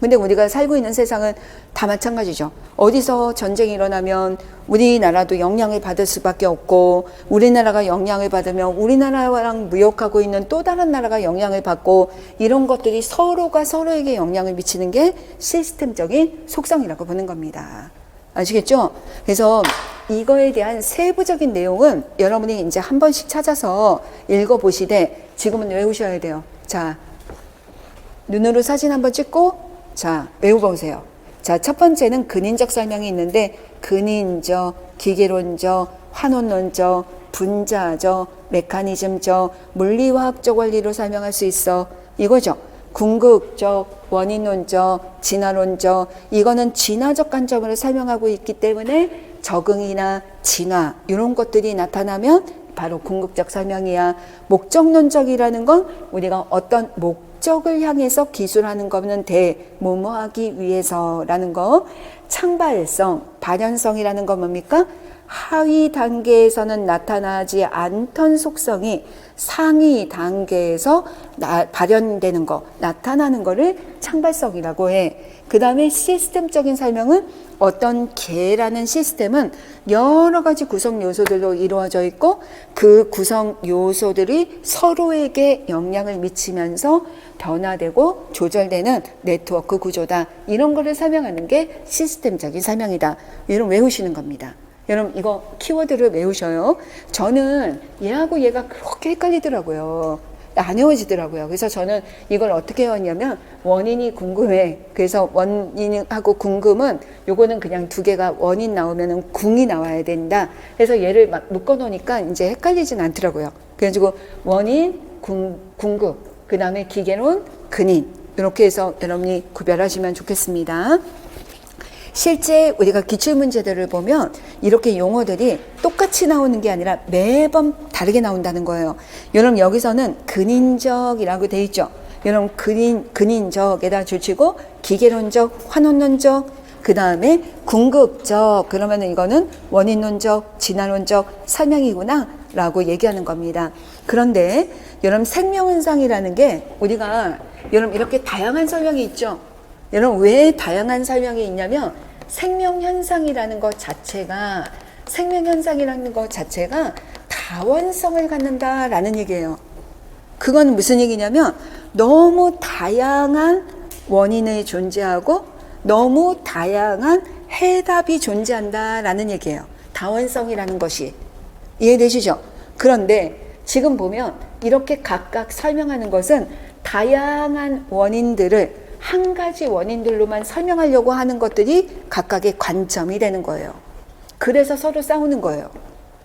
근데 우리가 살고 있는 세상은 다 마찬가지죠. 어디서 전쟁이 일어나면 우리나라도 영향을 받을 수밖에 없고, 우리나라가 영향을 받으면 우리나라랑 무역하고 있는 또 다른 나라가 영향을 받고, 이런 것들이 서로가 서로에게 영향을 미치는 게 시스템적인 속성이라고 보는 겁니다. 아시겠죠? 그래서 이거에 대한 세부적인 내용은 여러분이 이제 한 번씩 찾아서 읽어보시되 지금은 외우셔야 돼요. 자, 눈으로 사진 한번 찍고 자, 외워보세요. 자, 첫 번째는 근인적 설명이 있는데 근인적, 기계론적, 환원론적, 분자적, 메커니즘적, 물리화학적 원리로 설명할 수 있어. 이거죠. 궁극적, 원인론적, 진화론적, 이거는 진화적 관점으로 설명하고 있기 때문에 적응이나 진화 이런 것들이 나타나면 바로 궁극적 설명이야. 목적론적이라는 건 우리가 어떤 목적을 향해서 기술하는 거는 뭐뭐하기 위해서라는 거. 창발성, 발현성이라는 건 뭡니까? 하위 단계에서는 나타나지 않던 속성이 상위 단계에서 발현되는 거, 나타나는 거를 창발성이라고 해. 그 다음에 시스템적인 설명은 어떤 개라는 시스템은 여러 가지 구성 요소들로 이루어져 있고 그 구성 요소들이 서로에게 영향을 미치면서 변화되고 조절되는 네트워크 구조다. 이런 거를 설명하는 게 시스템적인 설명이다. 이런 외우시는 겁니다. 여러분 이거 키워드를 외우셔요. 저는 얘하고 얘가 그렇게 헷갈리더라고요. 안 외워지더라고요. 그래서 저는 이걸 어떻게 외웠냐면 원인이 궁금해. 그래서 원인하고 궁금은 요거는 그냥 두 개가 원인 나오면은 궁이 나와야 된다. 그래서 얘를 막 묶어 놓으니까 이제 헷갈리진 않더라고요. 그래가지고 원인, 궁극, 그 다음에 기계론, 근인 이렇게 해서 여러분이 구별하시면 좋겠습니다. 실제 우리가 기출문제들을 보면 이렇게 용어들이 똑같이 나오는 게 아니라 매번 다르게 나온다는 거예요. 여러분 여기서는 근인적이라고 돼 있죠. 여러분 근인적에다 줄치고 기계론적, 환원론적, 그 다음에 궁극적, 그러면 이거는 원인론적, 진화론적 설명이구나 라고 얘기하는 겁니다. 그런데 여러분 생명현상이라는 게 우리가 여러분 이렇게 다양한 설명이 있죠. 여러분 왜 다양한 설명이 있냐면 생명현상이라는 것 자체가 다원성을 갖는다라는 얘기예요. 그건 무슨 얘기냐면 너무 다양한 원인이 존재하고 너무 다양한 해답이 존재한다라는 얘기예요. 다원성이라는 것이. 이해되시죠? 그런데 지금 보면 이렇게 각각 설명하는 것은 다양한 원인들을 한 가지 원인들로만 설명하려고 하는 것들이 각각의 관점이 되는 거예요. 그래서 서로 싸우는 거예요.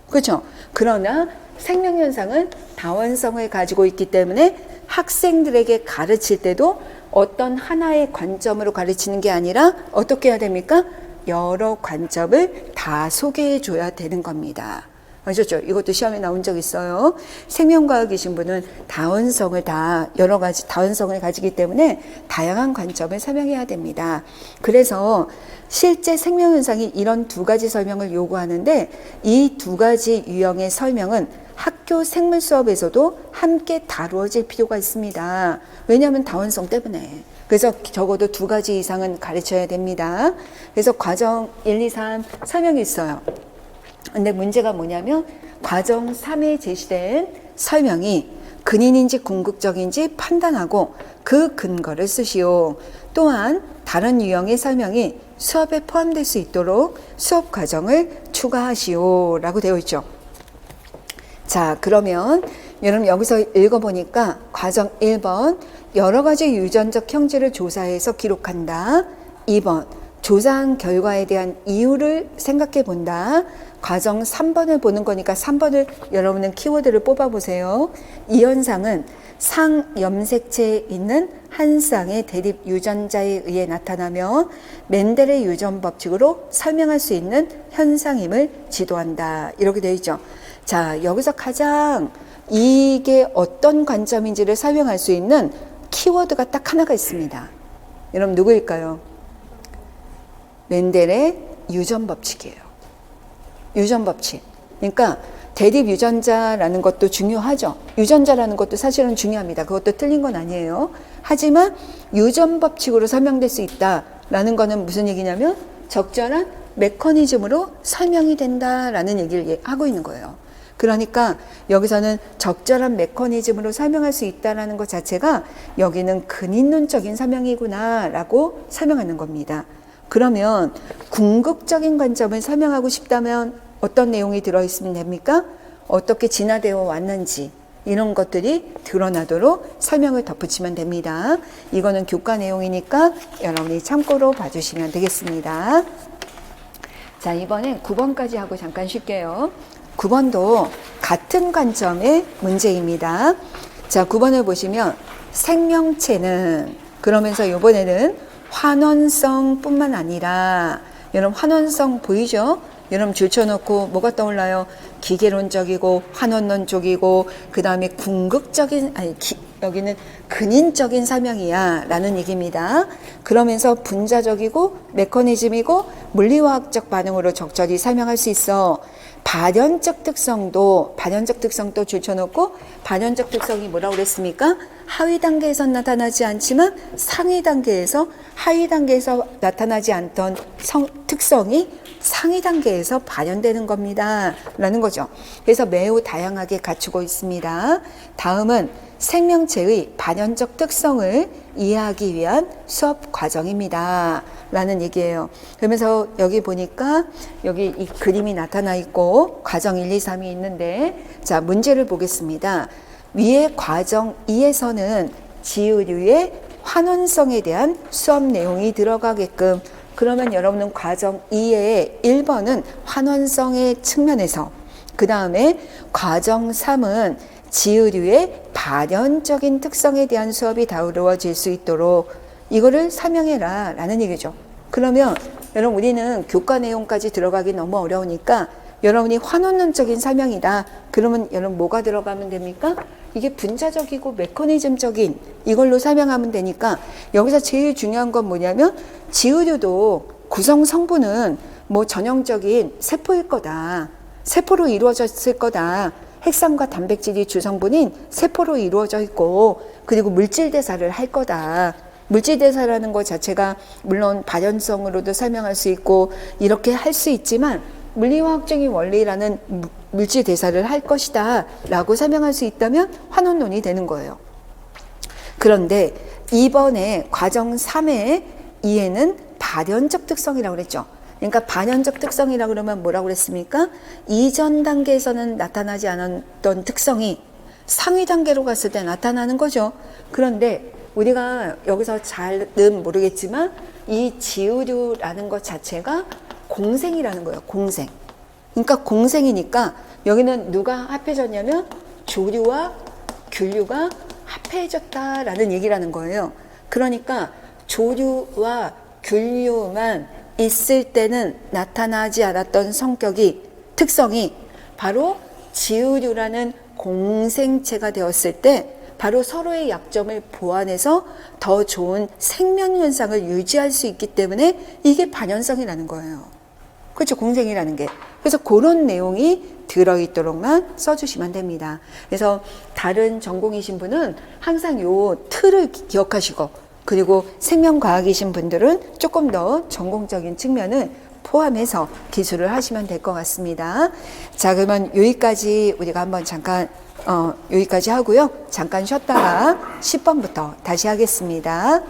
그렇죠? 그러나 생명현상은 다원성을 가지고 있기 때문에 학생들에게 가르칠 때도 어떤 하나의 관점으로 가르치는 게 아니라 어떻게 해야 됩니까? 여러 관점을 다 소개해 줘야 되는 겁니다. 아셨죠? 이것도 시험에 나온 적 있어요. 생명과학이신 분은 다원성을 다 여러 가지 다원성을 가지기 때문에 다양한 관점을 설명해야 됩니다. 그래서 실제 생명현상이 이런 두 가지 설명을 요구하는데 이 두 가지 유형의 설명은 학교 생물 수업에서도 함께 다루어질 필요가 있습니다. 왜냐하면 다원성 때문에. 그래서 적어도 두 가지 이상은 가르쳐야 됩니다. 그래서 과정 1, 2, 3 설명이 있어요. 근데 문제가 뭐냐면 과정 3에 제시된 설명이 근인인지 궁극적인지 판단하고 그 근거를 쓰시오. 또한 다른 유형의 설명이 수업에 포함될 수 있도록 수업 과정을 추가하시오 라고 되어 있죠. 자, 그러면 여러분 여기서 읽어보니까 과정 1번 여러 가지 유전적 형질을 조사해서 기록한다. 2번 조사한 결과에 대한 이유를 생각해 본다. 과정 3번을 보는 거니까 3번을 여러분은 키워드를 뽑아보세요. 이 현상은 상염색체에 있는 한 쌍의 대립 유전자에 의해 나타나며 멘델의 유전 법칙으로 설명할 수 있는 현상임을 지도한다. 이렇게 되어 있죠. 자, 여기서 가장 이게 어떤 관점인지를 설명할 수 있는 키워드가 딱 하나가 있습니다. 여러분 누구일까요? 멘델의 유전 법칙이에요. 유전 법칙. 그러니까 대립 유전자라는 것도 중요하죠. 유전자라는 것도 사실은 중요합니다. 그것도 틀린 건 아니에요. 하지만 유전 법칙으로 설명될 수 있다라는 거는 무슨 얘기냐면 적절한 메커니즘으로 설명이 된다라는 얘기를 하고 있는 거예요. 그러니까 여기서는 적절한 메커니즘으로 설명할 수 있다라는 것 자체가 여기는 근인론적인 설명이구나라고 설명하는 겁니다. 그러면 궁극적인 관점을 설명하고 싶다면 어떤 내용이 들어있으면 됩니까? 어떻게 진화되어 왔는지 이런 것들이 드러나도록 설명을 덧붙이면 됩니다. 이거는 교과 내용이니까 여러분이 참고로 봐주시면 되겠습니다. 자, 이번엔 9번까지 하고 잠깐 쉴게요. 9번도 같은 관점의 문제입니다. 자, 9번을 보시면 생명체는 그러면서 이번에는 환원성뿐만 아니라 여러분 환원성 보이죠? 여러분 줄쳐놓고 뭐가 떠올라요? 기계론적이고 환원론적이고 그 다음에 궁극적인 여기는 근인적인 설명이야 라는 얘기입니다. 그러면서 분자적이고 메커니즘이고 물리화학적 반응으로 적절히 설명할 수 있어. 발현적 특성도 줄쳐놓고 발현적 특성이 뭐라고 그랬습니까? 하위 단계에서 나타나지 않지만 상위 단계에서 하위 단계에서 나타나지 않던 특성이 상위 단계에서 발현되는 겁니다 라는 거죠. 그래서 매우 다양하게 갖추고 있습니다. 다음은 생명체의 발현적 특성을 이해하기 위한 수업 과정입니다 라는 얘기예요. 그러면서 여기 보니까 여기 이 그림이 나타나 있고 과정 1, 2, 3이 있는데 자, 문제를 보겠습니다. 위의 과정 2에서는 지유류의 환원성에 대한 수업 내용이 들어가게끔 그러면 여러분은 과정 2의 1번은 환원성의 측면에서 그 다음에 과정 3은 지유류의 발현적인 특성에 대한 수업이 다루어질 수 있도록 이거를 설명해라 라는 얘기죠. 그러면 여러분 우리는 교과 내용까지 들어가기 너무 어려우니까 여러분이 환원론적인 설명이다. 그러면 여러분 뭐가 들어가면 됩니까? 이게 분자적이고 메커니즘적인 이걸로 설명하면 되니까 여기서 제일 중요한 건 뭐냐면 지유류도 구성 성분은 뭐 전형적인 세포일 거다. 세포로 이루어졌을 거다. 핵산과 단백질이 주성분인 세포로 이루어져 있고 그리고 물질 대사를 할 거다. 물질 대사라는 것 자체가 물론 발현성으로도 설명할 수 있고 이렇게 할 수 있지만 물리화학적인 원리라는 물질 대사를 할 것이다 라고 설명할 수 있다면 환원론이 되는 거예요. 그런데 이번에 과정 3의 2에는 발현적 특성이라고 그랬죠. 그러니까 발현적 특성이라고 그러면 뭐라고 그랬습니까? 이전 단계에서는 나타나지 않았던 특성이 상위 단계로 갔을 때 나타나는 거죠. 그런데 우리가 여기서 잘은 모르겠지만 이 지유류라는 것 자체가 공생이라는 거예요. 공생. 그러니까 공생이니까 여기는 누가 합해졌냐면 조류와 균류가 합해졌다라는 얘기라는 거예요. 그러니까 조류와 균류만 있을 때는 나타나지 않았던 특성이 바로 지유류라는 공생체가 되었을 때 바로 서로의 약점을 보완해서 더 좋은 생명 현상을 유지할 수 있기 때문에 이게 반현성이라는 거예요. 그렇죠. 공생이라는 게. 그래서 그런 내용이 들어있도록만 써주시면 됩니다. 그래서 다른 전공이신 분은 항상 요 틀을 기억하시고 그리고 생명과학이신 분들은 조금 더 전공적인 측면을 포함해서 기술을 하시면 될 것 같습니다. 자, 그러면 여기까지 우리가 한번 잠깐 여기까지 하고요. 잠깐 쉬었다가 10번부터 다시 하겠습니다.